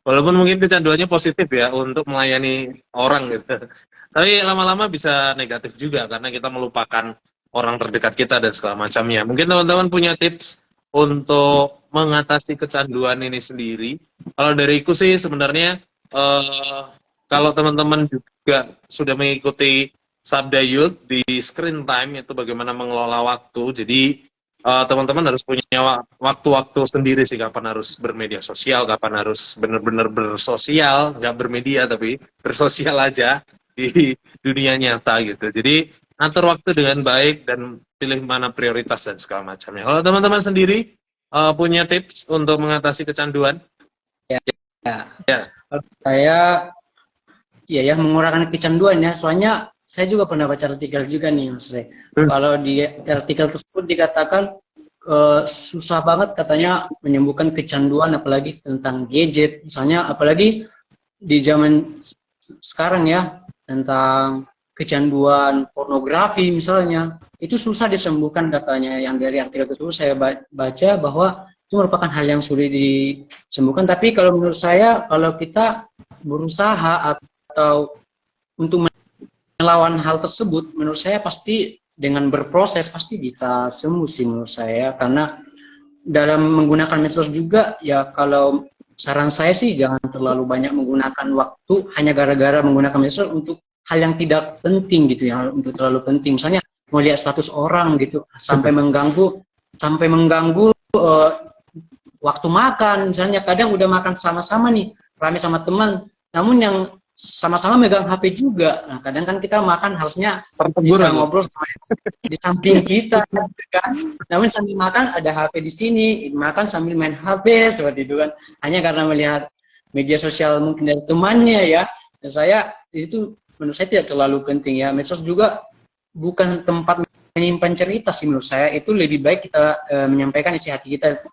Speaker 1: Walaupun mungkin kecanduannya positif ya, untuk melayani orang gitu. Tapi lama-lama bisa negatif juga karena kita melupakan orang terdekat kita dan segala macamnya. Mungkin teman-teman punya tips untuk mengatasi kecanduan ini sendiri. Kalau dariku sih sebenarnya kalau teman-teman juga sudah mengikuti Sabda Youth di screen time itu bagaimana mengelola waktu. Jadi teman-teman harus punya waktu-waktu sendiri sih, kapan harus bermedia sosial, kapan harus benar-benar bersosial, nggak bermedia tapi bersosial aja di dunia nyata gitu. Jadi atur waktu dengan baik dan pilih mana prioritas dan segala macamnya. Kalau teman-teman sendiri punya tips untuk mengatasi kecanduan?
Speaker 4: Ya.
Speaker 1: Ya.
Speaker 4: Saya ya mengurangi kecanduan ya. Soalnya saya juga pernah baca artikel juga nih Mas Rey. Kalau di artikel tersebut dikatakan susah banget katanya menyembuhkan kecanduan, apalagi tentang gadget. Misalnya apalagi di zaman sekarang ya, tentang kecanduan pornografi misalnya, itu susah disembuhkan katanya. Yang dari artikel tersebut saya baca bahwa itu merupakan hal yang sulit disembuhkan. Tapi kalau menurut saya, kalau kita berusaha atau untuk melawan hal tersebut, menurut saya pasti dengan berproses pasti bisa sembuh sih menurut saya. Karena dalam menggunakan medsos juga ya, kalau saran saya sih jangan terlalu banyak menggunakan waktu hanya gara-gara menggunakan medsos untuk hal yang tidak penting gitu ya, untuk terlalu penting. Misalnya mau lihat status orang gitu sampai mengganggu waktu makan. Misalnya kadang udah makan sama-sama nih, rame sama teman, namun yang sama-sama megang HP juga. Nah, kadang kan kita makan harusnya bisa ngobrol sama di samping kita, kan? Namun sambil makan ada HP di sini, makan sambil main HP seperti itu kan. Hanya karena melihat media sosial mungkin dari temannya ya. Dan saya itu menurut saya tidak terlalu penting ya. Medsos juga bukan tempat menyimpan cerita sih menurut saya. Itu lebih baik kita menyampaikan isi hati kita.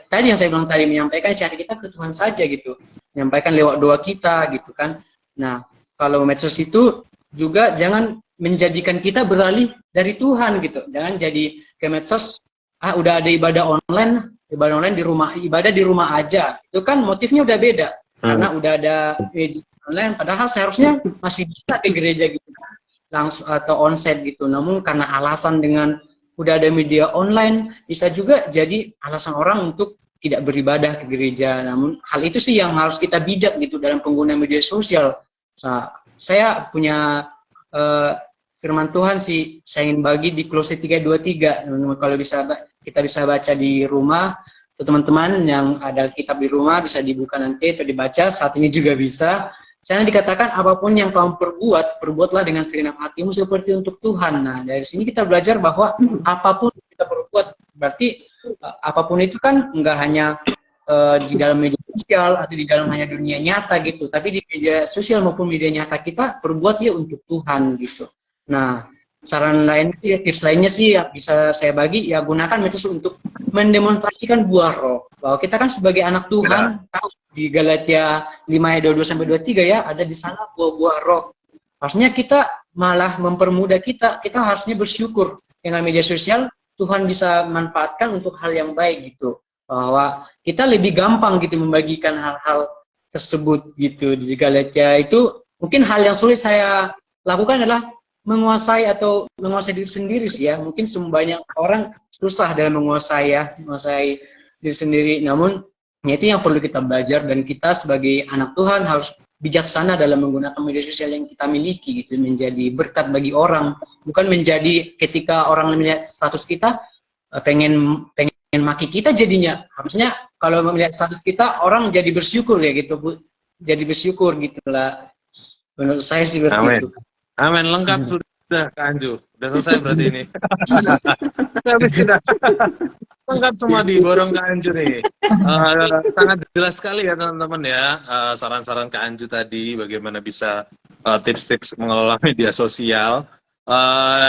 Speaker 4: Tadi yang saya bilang tadi, menyampaikan isi hati kita ke Tuhan saja gitu. Menyampaikan lewat doa kita gitu kan. Nah, kalau medsos itu juga jangan menjadikan kita beralih dari Tuhan gitu. Jangan jadi ke medsos, udah ada ibadah online di rumah, ibadah di rumah aja. Itu kan motifnya udah beda. Karena udah ada media online, padahal seharusnya masih bisa ke gereja gitu kan. Langsung atau onsite gitu. Namun karena alasan dengan udah ada media online, bisa juga jadi alasan orang untuk tidak beribadah ke gereja. Namun hal itu sih yang harus kita bijak gitu dalam penggunaan media sosial. Nah, saya punya firman Tuhan sih, saya ingin bagi di Kolose 3:23. Kalau kita bisa baca di rumah, teman-teman yang ada kitab di rumah bisa dibuka nanti atau dibaca saat ini juga bisa. Sana dikatakan apapun yang kamu perbuatlah dengan segenap hatimu seperti untuk Tuhan. Nah, dari sini kita belajar bahwa apapun kita perbuat, berarti apapun itu kan nggak hanya di dalam media sosial atau di dalam hanya dunia nyata gitu, tapi di media sosial maupun media nyata kita perbuat ya untuk Tuhan gitu. Nah, saran lain, tips lainnya sih ya bisa saya bagi ya, gunakan medsos untuk mendemonstrasikan buah roh. Bahwa kita kan sebagai anak Tuhan, tahu di Galatia 5:22-23 ya, ada di sana buah-buah roh. Maksudnya kita malah mempermudah kita. Kita harusnya bersyukur dengan media sosial. Tuhan bisa manfaatkan untuk hal yang baik gitu. Bahwa kita lebih gampang gitu membagikan hal-hal tersebut gitu. Di Galatia itu mungkin hal yang sulit saya lakukan adalah menguasai diri sendiri sih ya. Mungkin banyak orang susah dalam menguasai diri sendiri. Namun ya itu yang perlu kita belajar, dan kita sebagai anak Tuhan harus bijaksana dalam menggunakan media sosial yang kita miliki gitu, menjadi berkat bagi orang, bukan menjadi ketika orang melihat status kita pengen maki kita jadinya. Harusnya kalau melihat status kita orang jadi bersyukur ya gitu Bu. Jadi bersyukur gitulah. Menurut saya sih seperti
Speaker 1: Amin.
Speaker 4: itu.
Speaker 1: Amin, lengkap sudah Kak Anju. Udah selesai berarti ini. Habis kita. Lengkap semua diborong Kak Anju nih. Sangat jelas sekali ya teman-teman ya. Saran-saran Kak Anju tadi bagaimana bisa tips-tips mengelola media sosial.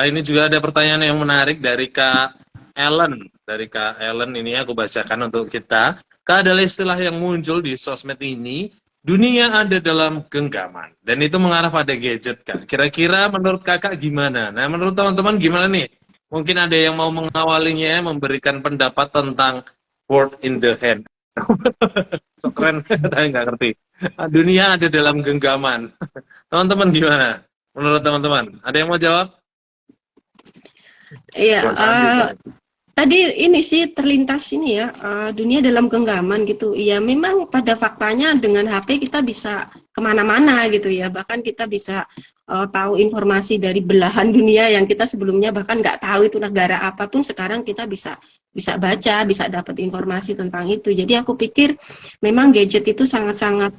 Speaker 1: Ini juga ada pertanyaan yang menarik dari Kak Ellen. Dari Kak Ellen ini aku bacakan untuk kita. Kak, adalah istilah yang muncul di sosmed ini. Dunia ada dalam genggaman, dan itu mengarah pada gadget, Kak. Kira-kira menurut Kakak gimana? Nah, menurut teman-teman gimana nih? Mungkin ada yang mau mengawalinya, memberikan pendapat tentang word in the hand. So keren, saya nggak ngerti. Dunia ada dalam genggaman. Teman-teman gimana? Menurut teman-teman, ada yang mau jawab?
Speaker 2: Iya,
Speaker 1: Mas Andi, Kak.
Speaker 2: tadi ini sih terlintas ini ya, dunia dalam genggaman gitu. Ya memang pada faktanya dengan HP kita bisa kemana-mana gitu ya. Bahkan kita bisa tahu informasi dari belahan dunia yang kita sebelumnya bahkan nggak tahu itu negara apapun. Sekarang kita bisa baca, bisa dapat informasi tentang itu. Jadi aku pikir memang gadget itu sangat-sangat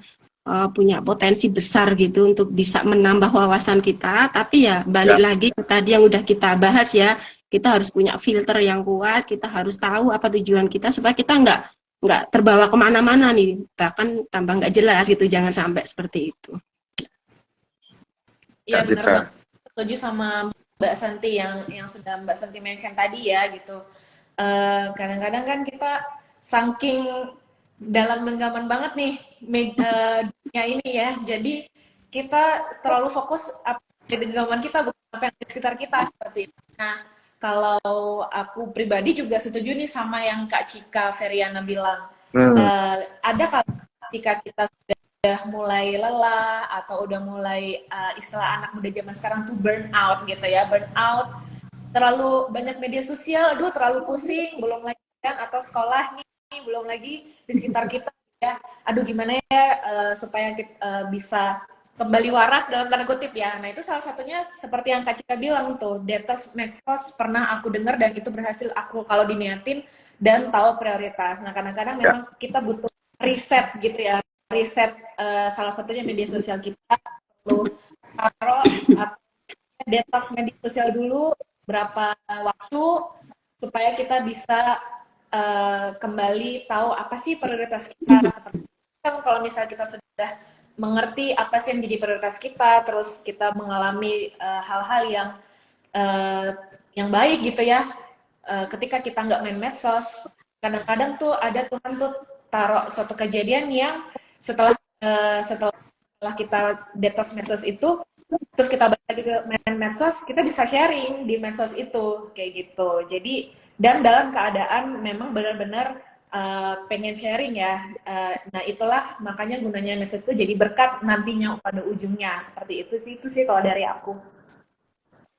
Speaker 2: punya potensi besar gitu untuk bisa menambah wawasan kita. Tapi ya balik lagi ke tadi yang udah kita bahas ya. Kita harus punya filter yang kuat, kita harus tahu apa tujuan kita supaya kita nggak terbawa kemana-mana nih, bahkan tambah nggak jelas gitu, jangan sampai seperti itu.
Speaker 3: Iya
Speaker 1: Kak
Speaker 3: benar
Speaker 1: Citra.
Speaker 3: banget. Setuju sama Mbak Santi yang sudah Mbak Santi mention tadi ya gitu. Kadang-kadang kan kita saking dalam genggaman banget nih dunia ini ya. Jadi kita terlalu fokus apa di genggaman kita, bukan apa yang di sekitar kita seperti itu. Nah, kalau aku pribadi juga setuju nih sama yang Kak Cika Feriana bilang. Ada kalau ketika kita sudah mulai lelah atau udah mulai istilah anak muda zaman sekarang tuh burn out gitu ya, burn out, terlalu banyak media sosial, aduh terlalu pusing, belum lagi kan atau sekolah nih, belum lagi di sekitar kita ya, aduh gimana ya supaya kita bisa kembali waras dalam tanda kutip ya. Nah itu salah satunya seperti yang Kak Cika bilang tuh, detox medsos pernah aku dengar dan itu berhasil aku kalau diniatin dan tahu prioritas. Nah kadang-kadang memang kita butuh riset gitu ya, riset salah satunya media sosial kita perlu taruh detox media sosial dulu berapa waktu supaya kita bisa kembali tahu apa sih prioritas kita. Seperti kan kalau misalnya kita sudah mengerti apa sih yang jadi prioritas kita, terus kita mengalami hal-hal yang baik gitu ya. Ketika kita nggak main medsos, kadang-kadang tuh ada Tuhan tuh taruh suatu kejadian yang setelah kita detox medsos itu, terus kita balik lagi ke main medsos, kita bisa sharing di medsos itu kayak gitu. Jadi dan dalam keadaan memang benar-benar pengen sharing ya. Nah itulah makanya gunanya medsos itu jadi berkat nantinya pada ujungnya. Seperti itu sih kalau dari aku.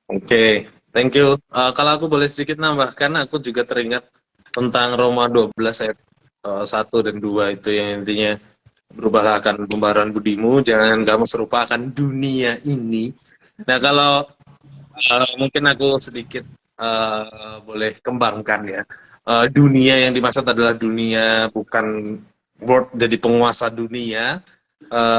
Speaker 1: Oke, thank you. Kalau aku boleh sedikit nambahkan, aku juga teringat tentang Roma 12 ayat 1 dan 2 itu yang intinya berubahlah akan pembaharuan budimu, jangan kamu serupakan dunia ini. Nah kalau mungkin aku sedikit boleh kembangkan ya. Dunia yang dimaksud adalah dunia bukan world jadi penguasa dunia,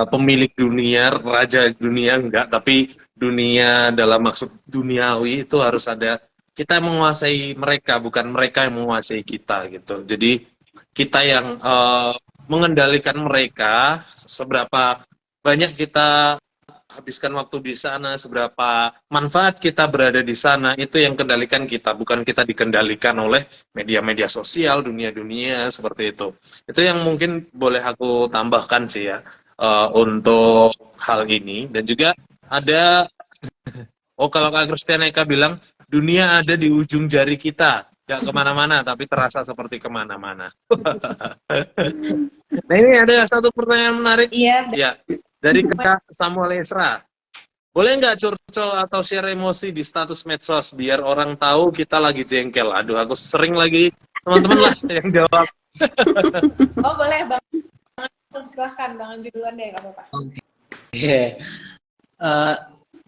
Speaker 1: pemilik dunia, raja dunia enggak, tapi dunia dalam maksud duniawi itu harus ada kita menguasai mereka, bukan mereka yang menguasai kita gitu. Jadi kita yang mengendalikan mereka, seberapa banyak kita habiskan waktu di sana, seberapa manfaat kita berada di sana, itu yang kendalikan kita, bukan kita dikendalikan oleh media-media sosial, dunia-dunia seperti itu. Itu yang mungkin boleh aku tambahkan sih ya untuk hal ini. Dan juga ada Oh, kalau Kak Kristianeka bilang, dunia ada di ujung jari kita. Gak kemana-mana, tapi terasa seperti kemana-mana. Nah, ini ada satu pertanyaan menarik.
Speaker 3: Iya,
Speaker 1: Ya, dari Kak Samuel Esra. Boleh nggak curcol atau share emosi di status medsos biar orang tahu kita lagi jengkel? Aduh, aku sering lagi teman-teman lah yang jawab.
Speaker 3: oh boleh Bang. Silahkan Bang Anju duluan deh, nggak apa-apa.
Speaker 4: Oke. Eh,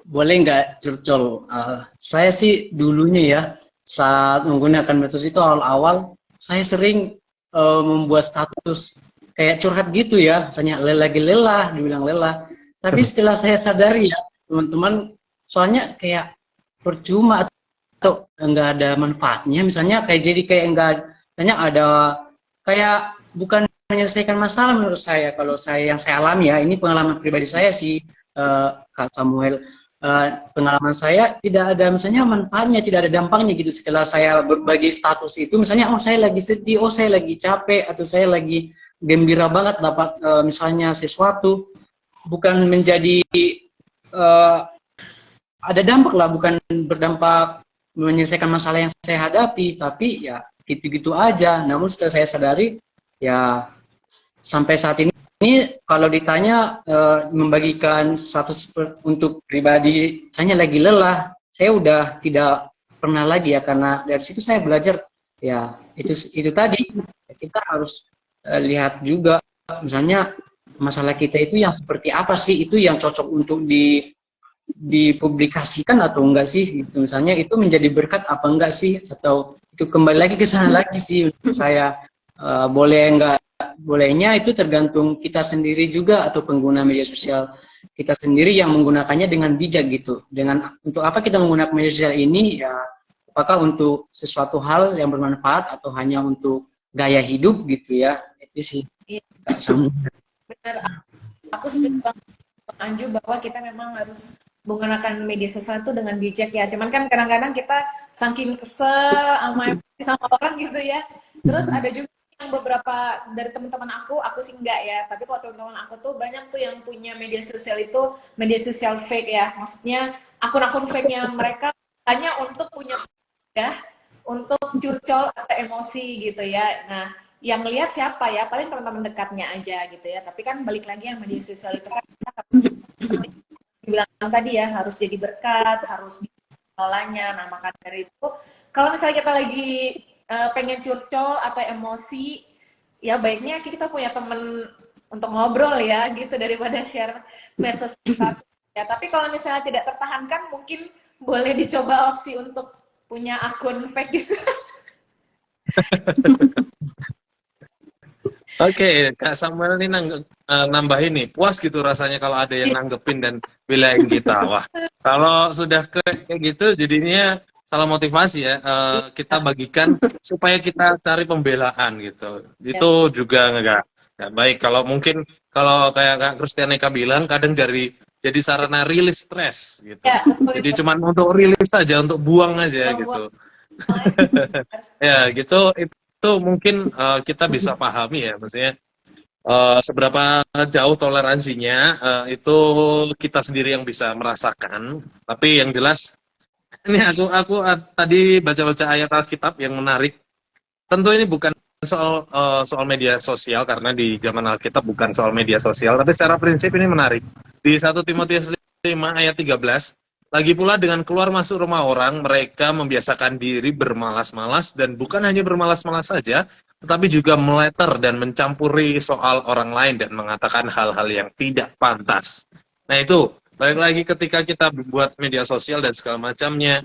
Speaker 4: boleh nggak curcol? Saya sih dulunya ya, saat menggunakan medsos itu awal-awal, saya sering membuat status kayak curhat gitu ya, misalnya lagi lelah, dibilang lelah. Tapi setelah saya sadari ya, teman-teman, soalnya kayak percuma atau enggak ada manfaatnya, misalnya kayak enggak, misalnya ada kayak bukan menyelesaikan masalah menurut saya. Kalau yang saya alami ya, ini pengalaman pribadi saya sih, Kak Samuel. Pengalaman saya tidak ada misalnya manfaatnya, tidak ada dampaknya gitu setelah saya berbagi status itu, misalnya oh saya lagi sedih, oh saya lagi capek, atau saya lagi gembira banget dapat misalnya sesuatu, bukan menjadi ada dampak lah, bukan berdampak menyelesaikan masalah yang saya hadapi, tapi ya gitu-gitu aja. Namun setelah saya sadari, ya sampai saat ini kalau ditanya membagikan status untuk pribadi, saya lagi lelah, saya udah tidak pernah lagi ya, karena dari situ saya belajar ya itu tadi kita harus lihat juga misalnya masalah kita itu yang seperti apa sih, itu yang cocok untuk dipublikasikan atau enggak sih gitu. Misalnya itu menjadi berkat apa enggak sih, atau itu kembali lagi ke sana lagi sih untuk saya. Boleh enggak bolehnya itu tergantung kita sendiri juga, atau pengguna media sosial kita sendiri yang menggunakannya dengan bijak gitu. Dengan untuk apa kita menggunakan media sosial ini ya, apakah untuk sesuatu hal yang bermanfaat atau hanya untuk gaya hidup gitu ya. Itu sih.
Speaker 3: Iya,
Speaker 4: Sama.
Speaker 3: benar. Aku setuju Bang Anju bahwa kita memang harus menggunakan media sosial itu dengan bijak ya. Cuman kan kadang-kadang kita saking kesel sama orang gitu ya. Terus ada juga yang beberapa dari teman-teman aku sih enggak ya. Tapi kalau teman-teman aku tuh banyak tuh yang punya media sosial itu media sosial fake ya. Maksudnya akun-akun fake-nya mereka hanya untuk punya ya, untuk curcol atau emosi gitu ya. Nah, yang lihat siapa ya? Paling teman-teman dekatnya aja gitu ya. Tapi kan balik lagi yang media sosial itu kan kita bilang tadi ya, harus jadi berkat, harus mengelolanya. Nah, maka dari itu, kalau misalnya kita lagi pengen curcol atau emosi, ya baiknya kita punya temen untuk ngobrol ya, gitu, daripada share medsos kita. Ya, tapi kalau misalnya tidak tertahankan, mungkin boleh dicoba opsi untuk punya akun fake gitu.
Speaker 1: Oke, Kak Samuel ini nambahin nih, puas gitu rasanya kalau ada yang nanggepin dan belain kita. Wah, kalau sudah kayak gitu, jadinya salah motivasi ya. Kita bagikan supaya kita cari pembelaan gitu. Itu juga nggak baik. Kalau mungkin kalau kayak Kak Kristianeka bilang, kadang jadi sarana rilis stres gitu.
Speaker 3: Ya, betul,
Speaker 1: Jadi cuma untuk rilis saja, untuk buang aja gitu. Ya gitu. Itu mungkin kita bisa pahami ya, maksudnya seberapa jauh toleransinya itu kita sendiri yang bisa merasakan. Tapi yang jelas ini aku tadi baca-baca ayat Alkitab yang menarik. Tentu ini bukan soal media sosial, karena di zaman Alkitab bukan soal media sosial, tapi secara prinsip ini menarik. Di 1 Timotius 5 ayat 13, lagi pula dengan keluar masuk rumah orang, mereka membiasakan diri bermalas-malas, dan bukan hanya bermalas-malas saja, tetapi juga meleter dan mencampuri soal orang lain dan mengatakan hal-hal yang tidak pantas. Nah itu, balik lagi ketika kita buat media sosial dan segala macamnya,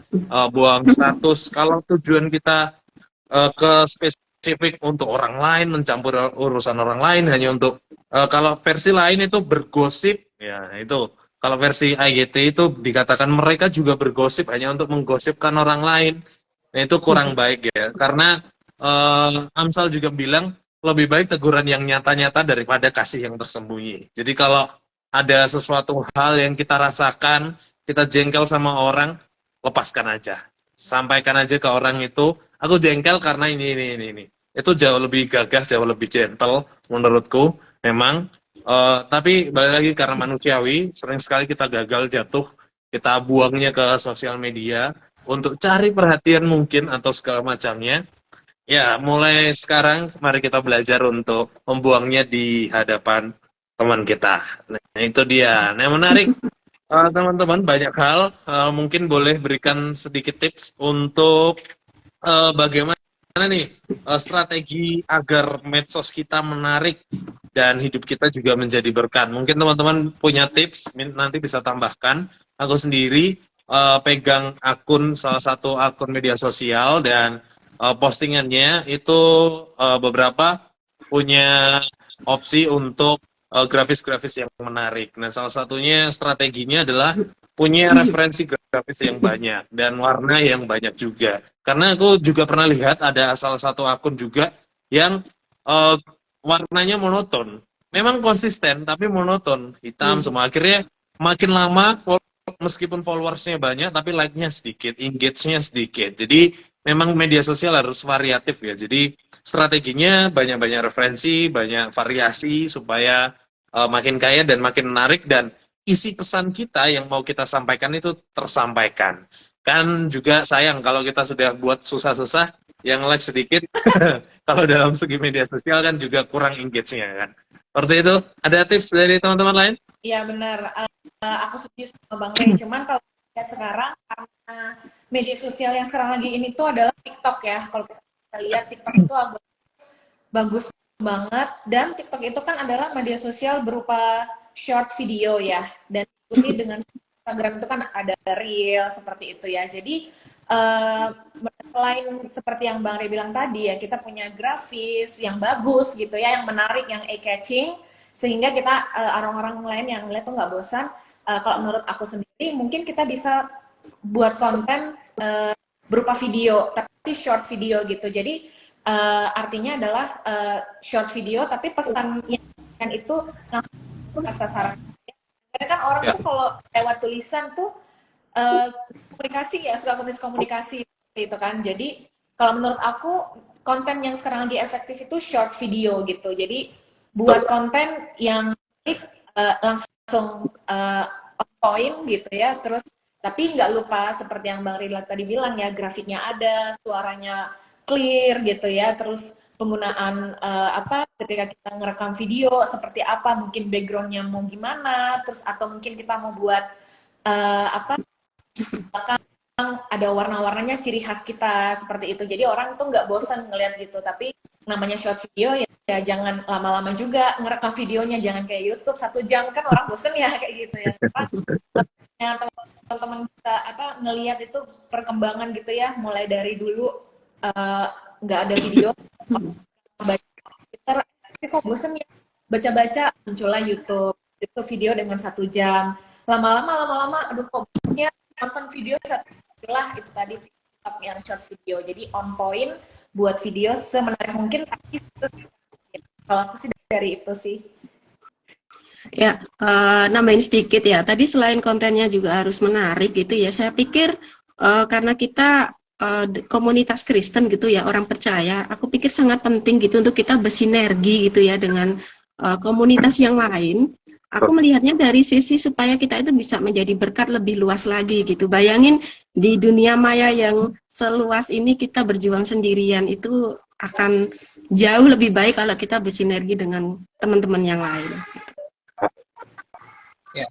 Speaker 1: buang status, kalau tujuan kita ke spesifik untuk orang lain, mencampur urusan orang lain, hanya untuk, kalau versi lain itu bergosip, ya itu. Kalau versi IGT itu dikatakan mereka juga bergosip hanya untuk menggosipkan orang lain. Nah, itu kurang baik ya. Karena Amsal juga bilang lebih baik teguran yang nyata-nyata daripada kasih yang tersembunyi. Jadi kalau ada sesuatu hal yang kita rasakan, kita jengkel sama orang, lepaskan aja. Sampaikan aja ke orang itu, aku jengkel karena ini. Itu jauh lebih gagah, jauh lebih gentle menurutku memang. Tapi balik lagi karena manusiawi, sering sekali kita gagal jatuh, kita buangnya ke sosial media untuk cari perhatian mungkin atau segala macamnya. Ya, mulai sekarang mari kita belajar untuk membuangnya di hadapan teman kita. Nah, itu dia. Nah, menarik. Teman-teman, banyak hal. Mungkin boleh berikan sedikit tips untuk bagaimana nih strategi agar medsos kita menarik dan hidup kita juga menjadi berkat. Mungkin teman-teman punya tips, nanti bisa tambahkan. Aku sendiri pegang salah satu akun media sosial dan postingannya itu beberapa punya opsi untuk grafis-grafis yang menarik. Nah, salah satunya strateginya adalah punya referensi grafis yang banyak dan warna yang banyak juga. Karena aku juga pernah lihat ada salah satu akun juga yang warnanya monoton. Memang konsisten tapi monoton, hitam semua. Akhirnya makin lama meskipun followersnya banyak tapi like-nya sedikit, engage-nya sedikit. Jadi memang media sosial harus variatif ya. Jadi strateginya banyak-banyak referensi, banyak variasi supaya makin kaya dan makin menarik dan isi pesan kita yang mau kita sampaikan itu tersampaikan. Kan juga sayang kalau kita sudah buat susah-susah, yang like sedikit, kalau dalam segi media sosial kan juga kurang engage-nya kan. Seperti itu, ada tips dari teman-teman lain?
Speaker 3: Iya benar, aku setuju sama Bang Rey. Cuman kalau lihat sekarang, karena media sosial yang sekarang lagi ini tuh adalah TikTok ya. Kalau kita lihat TikTok itu bagus banget, dan TikTok itu kan adalah media sosial berupa short video ya, dan diikuti dengan Instagram itu kan ada reel seperti itu ya. Jadi selain seperti yang Bang Rey bilang tadi ya, kita punya grafis yang bagus gitu ya, yang menarik, yang eye-catching, sehingga kita orang-orang lain yang lihat tuh nggak bosan. Kalau menurut aku sendiri, mungkin kita bisa buat konten berupa video, tapi short video gitu. Jadi artinya adalah short video, tapi pesannya kan itu langsung ke sasaran. Karena kan orang tuh kalau lewat tulisan tuh komunikasi ya, suka komunikasi itu kan. Jadi kalau menurut aku konten yang sekarang lagi efektif itu short video gitu. Jadi buat konten yang langsung on point gitu ya. Terus tapi nggak lupa seperti yang Bang Ridla tadi bilang ya, grafiknya ada, suaranya clear gitu ya. Terus penggunaan ketika kita ngerekam video seperti apa, mungkin backgroundnya mau gimana, terus atau mungkin kita mau buat belakang ada warna-warnanya ciri khas kita seperti itu. Jadi orang tuh nggak bosan ngeliat gitu. Tapi namanya short video ya jangan lama-lama juga ngerekam videonya, jangan kayak YouTube 1 jam, kan orang bosen ya kayak gitu ya. Yang teman-teman bisa ngelihat itu perkembangan gitu ya, mulai dari dulu nggak ada video, tapi kok bosen ya baca-baca, muncullah YouTube itu video dengan 1 jam. Lama-lama aduh kok bosennya nonton video lah, itu tadi TikTok yang short video. Jadi on point buat video semenarik mungkin, tapi kalau aku sih dari itu sih.
Speaker 2: Ya, nambahin sedikit ya. Tadi selain kontennya juga harus menarik gitu ya. Saya pikir karena kita komunitas Kristen gitu ya, orang percaya, aku pikir sangat penting gitu untuk kita bersinergi gitu ya dengan komunitas yang lain. Aku melihatnya dari sisi supaya kita itu bisa menjadi berkat lebih luas lagi gitu. Bayangin di dunia maya yang seluas ini kita berjuang sendirian, itu akan jauh lebih baik kalau kita bersinergi dengan teman-teman yang lain.
Speaker 4: Ya,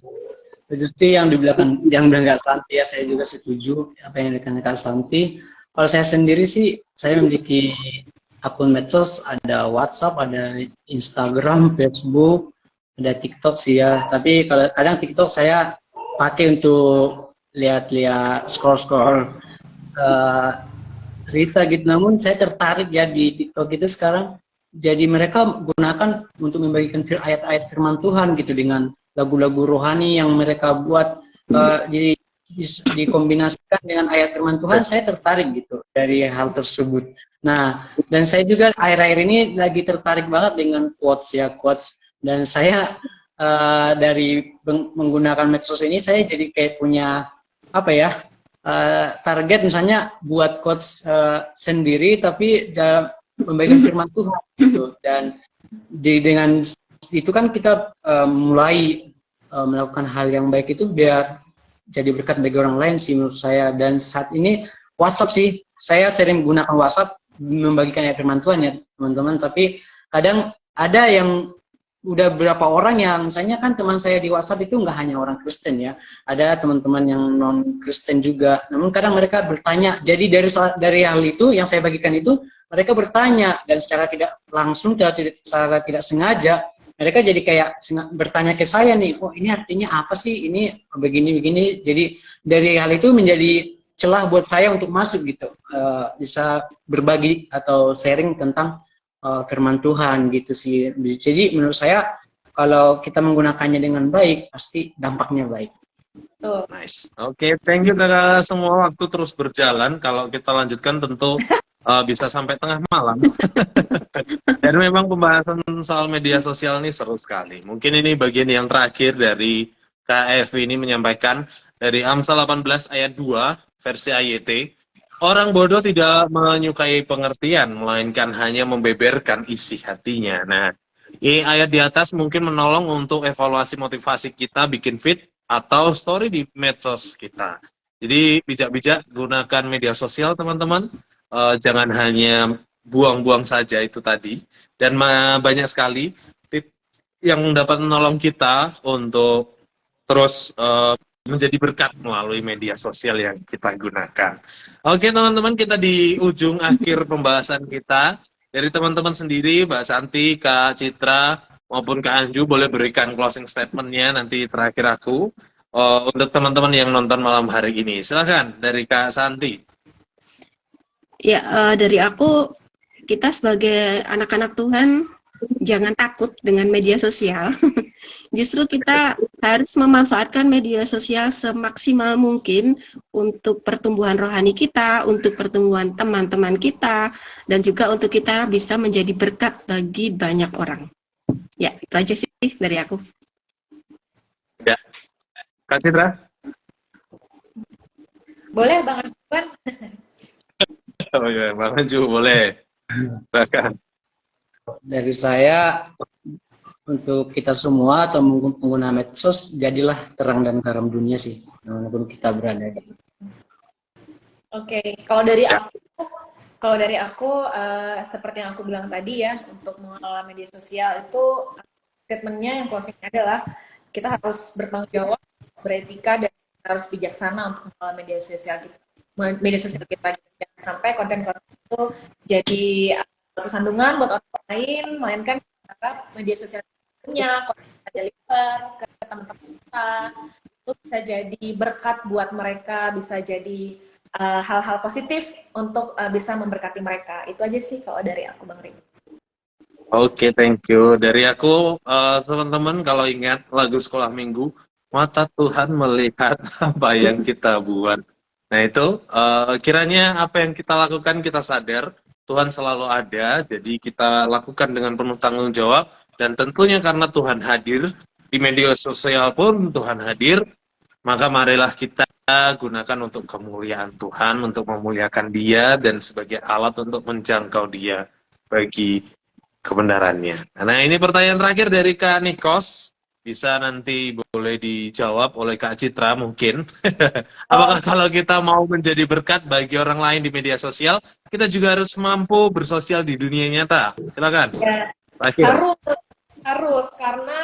Speaker 4: itu sih yang dibilang Kak Santi ya, saya juga setuju apa yang dikatakan Kak Santi. Kalau saya sendiri sih, saya memiliki akun medsos, ada WhatsApp, ada Instagram, Facebook, ada TikTok sih ya. Tapi kalau kadang TikTok saya pakai untuk lihat-lihat, scroll-scroll cerita gitu. Namun saya tertarik ya di TikTok itu sekarang. Jadi mereka gunakan untuk membagikan ayat-ayat firman Tuhan gitu, dengan lagu-lagu rohani yang mereka buat dikombinasikan dengan ayat firman Tuhan. Saya tertarik gitu dari hal tersebut. Nah, dan saya juga akhir-akhir ini lagi tertarik banget dengan quotes. Dan saya dari menggunakan medsos ini, saya jadi kayak punya target misalnya buat quotes sendiri, tapi membagikan firman Tuhan gitu. Dan dengan itu kan kita mulai melakukan hal yang baik itu biar jadi berkat bagi orang lain sih menurut saya. Dan saat ini WhatsApp sih, saya sering menggunakan WhatsApp membagikan firman Tuhan ya teman-teman. Tapi kadang ada yang udah berapa orang yang misalnya kan teman saya di WhatsApp itu nggak hanya orang Kristen ya, ada teman-teman yang non Kristen juga. Namun kadang mereka bertanya. Jadi dari hal itu yang saya bagikan itu mereka bertanya dan secara tidak langsung, secara tidak sengaja mereka jadi kayak bertanya ke saya nih, oh ini artinya apa sih, ini begini-begini. Jadi dari hal itu menjadi celah buat saya untuk masuk gitu, bisa berbagi atau sharing tentang firman Tuhan gitu sih. Jadi menurut saya kalau kita menggunakannya dengan baik, pasti dampaknya baik.
Speaker 3: Tuh.
Speaker 1: Nice. Oke, thank you kakak semua. Waktu terus berjalan. Kalau kita lanjutkan tentu bisa sampai tengah malam. Dan memang pembahasan soal media sosial ini seru sekali. Mungkin ini bagian yang terakhir dari KF ini menyampaikan dari Amsal 18 ayat 2 versi AYT. Orang bodoh tidak menyukai pengertian, melainkan hanya membeberkan isi hatinya. Nah, ini ayat di atas mungkin menolong untuk evaluasi motivasi kita bikin feed atau story di medsos kita. Jadi bijak-bijak gunakan media sosial teman-teman. Jangan hanya buang-buang saja itu tadi. Dan banyak sekali tips yang dapat menolong kita untuk terus menjadi berkat melalui media sosial yang kita gunakan. Oke teman-teman, kita di ujung akhir pembahasan kita. Dari teman-teman sendiri, Mbak Santi, Kak Citra, maupun Kak Anju, boleh berikan closing statement-nya nanti terakhir aku. Untuk teman-teman yang nonton malam hari ini. Silakan dari Kak Santi.
Speaker 2: Ya, dari aku, kita sebagai anak-anak Tuhan, jangan takut dengan media sosial. Justru kita harus memanfaatkan media sosial semaksimal mungkin untuk pertumbuhan rohani kita, untuk pertumbuhan teman-teman kita, dan juga untuk kita bisa menjadi berkat bagi banyak orang. Ya, itu aja sih dari aku.
Speaker 1: Ya, Kak Citra.
Speaker 3: Boleh Bang Anjuan?
Speaker 1: Oh ya, Bang Anju boleh. Silakan.
Speaker 4: Dari saya, untuk kita semua atau pengguna medsos, jadilah terang dan garam dunia sih, dimanapun kita berada.
Speaker 3: Oke, kalau dari aku seperti yang aku bilang tadi ya, untuk mengelola media sosial itu statementnya yang closingnya adalah kita harus bertanggung jawab, beretika, dan harus bijaksana untuk mengelola media sosial kita. Jangan sampai konten-konten itu jadi kesandungan buat orang lain, melainkan media sosial punya konten kita deliver ke teman-teman kita itu bisa jadi berkat buat mereka, bisa jadi hal-hal positif untuk bisa memberkati mereka. Itu aja sih kalau dari aku, Bang Ri.
Speaker 1: Oke, thank you. Dari aku, teman-teman kalau ingat lagu sekolah minggu, mata Tuhan melihat apa yang kita buat. Nah itu, kiranya apa yang kita lakukan kita sadar, Tuhan selalu ada, jadi kita lakukan dengan penuh tanggung jawab, dan tentunya karena Tuhan hadir, di media sosial pun Tuhan hadir, maka marilah kita gunakan untuk kemuliaan Tuhan, untuk memuliakan Dia, dan sebagai alat untuk menjangkau Dia bagi kebenarannya. Nah ini pertanyaan terakhir dari Kak Nikos. Bisa nanti boleh dijawab oleh Kak Citra mungkin. Apakah kalau kita mau menjadi berkat bagi orang lain di media sosial, kita juga harus mampu bersosial di dunia nyata? Silakan.
Speaker 3: Ya, harus karena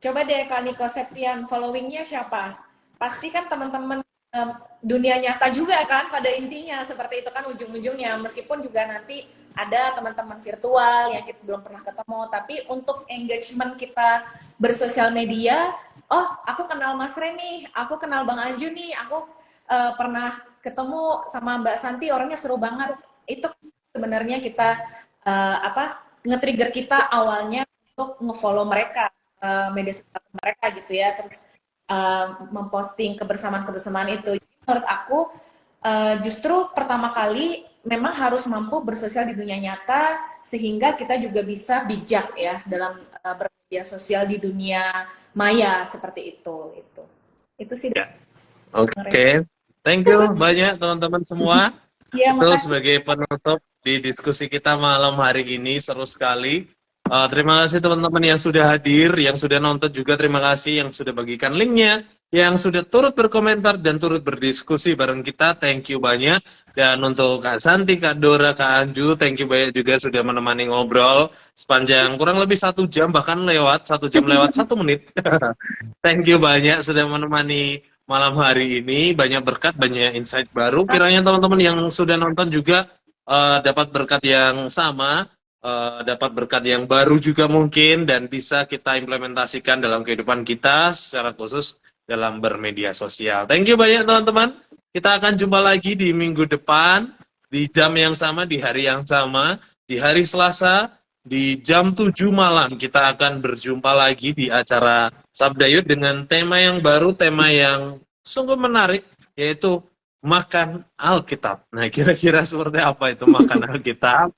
Speaker 3: coba deh Kak Niko Septian, followingnya siapa? Pasti kan teman-teman dunia nyata juga kan pada intinya, seperti itu kan ujung-ujungnya. Meskipun juga nanti ada teman-teman virtual yang kita belum pernah ketemu, tapi untuk engagement kita bersosial media, oh aku kenal Mas Re nih, aku kenal Bang Anju nih, aku pernah ketemu sama Mbak Santi, orangnya seru banget. Itu sebenarnya kita nge-trigger kita awalnya untuk nge-follow mereka, media sosial mereka gitu ya, terus memposting kebersamaan-kebersamaan itu. Jadi, menurut aku justru pertama kali memang harus mampu bersosial di dunia nyata sehingga kita juga bisa bijak ya dalam bermedia sosial di dunia maya seperti itu. Itu sih.
Speaker 1: Ya. Oke. Thank you banyak teman-teman semua.
Speaker 3: Ya,
Speaker 1: itu
Speaker 3: makasih.
Speaker 1: sebagai penutup di diskusi kita malam hari ini, seru sekali. Terima kasih teman-teman yang sudah hadir, yang sudah nonton juga terima kasih yang sudah bagikan linknya yang sudah turut berkomentar dan turut berdiskusi bareng kita. Thank you banyak. Dan untuk Kak Santi, Kak Dora, Kak Anju, thank you banyak juga sudah menemani ngobrol sepanjang kurang lebih 1 jam, bahkan lewat 1 jam lewat 1 menit. Thank you banyak sudah menemani malam hari ini. Banyak berkat, banyak insight baru. Kiranya teman-teman yang sudah nonton juga dapat berkat yang sama, dapat berkat yang baru juga mungkin, dan bisa kita implementasikan dalam kehidupan kita, secara khusus dalam bermedia sosial. Thank you banyak teman-teman. Kita akan jumpa lagi di minggu depan, di jam yang sama, di hari yang sama, di hari Selasa, di jam 7 malam. Kita akan berjumpa lagi di acara Sabdayut dengan tema yang baru, tema yang sungguh menarik, yaitu makan Alkitab. Nah, kira-kira seperti apa itu makan Alkitab?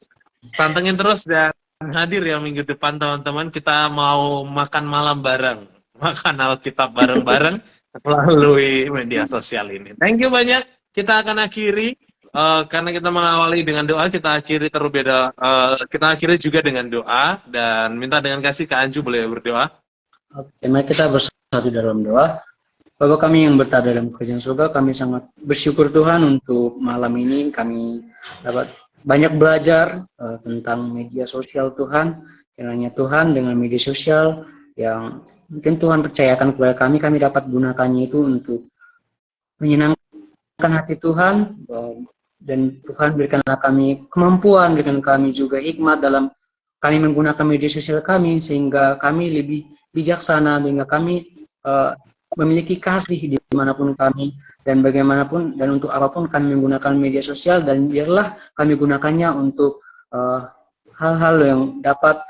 Speaker 1: Pantengin terus dan hadir ya minggu depan teman-teman. Kita mau makan malam bareng, makan Alkitab bareng-bareng melalui media sosial ini. Thank you banyak. Kita akan akhiri karena kita mengawali dengan doa, kita akhiri kita akhiri juga dengan doa dan minta dengan kasih Kak Anju boleh berdoa.
Speaker 4: Oke, mari kita bersatu dalam doa. Bapa kami yang berada dalam kerajaan surga, kami sangat bersyukur Tuhan untuk malam ini kami dapat banyak belajar tentang media sosial Tuhan. Kiranya Tuhan dengan media sosial yang mungkin Tuhan percayakan kepada kami dapat gunakannya itu untuk menyenangkan hati Tuhan, dan Tuhan berikanlah kami kemampuan, berikan kami juga hikmat dalam kami menggunakan media sosial kami, sehingga kami lebih bijaksana, sehingga kami memiliki kasih dimanapun kami dan bagaimanapun dan untuk apapun kami menggunakan media sosial, dan biarlah kami gunakannya untuk hal-hal yang dapat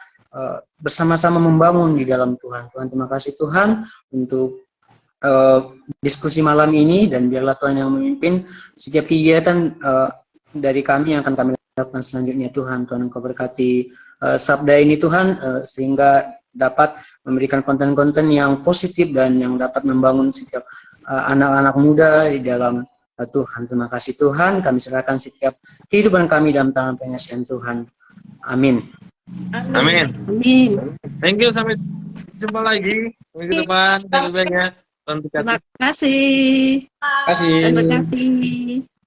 Speaker 4: bersama-sama membangun di dalam Tuhan. Tuhan, terima kasih Tuhan untuk diskusi malam ini, dan biarlah Tuhan yang memimpin setiap kegiatan dari kami yang akan kami lakukan selanjutnya. Tuhan Engkau berkati sabda ini Tuhan, sehingga dapat memberikan konten-konten yang positif dan yang dapat membangun setiap anak-anak muda di dalam Tuhan. Terima kasih Tuhan, kami serahkan setiap kehidupan kami dalam tangan pengasihan Tuhan. Amin.
Speaker 1: Amin.
Speaker 2: Amin.
Speaker 1: Thank you, sampai jumpa lagi minggu depan. Thank you banyak.
Speaker 2: Terima kasih.
Speaker 4: Terima kasih.
Speaker 2: Terima kasih.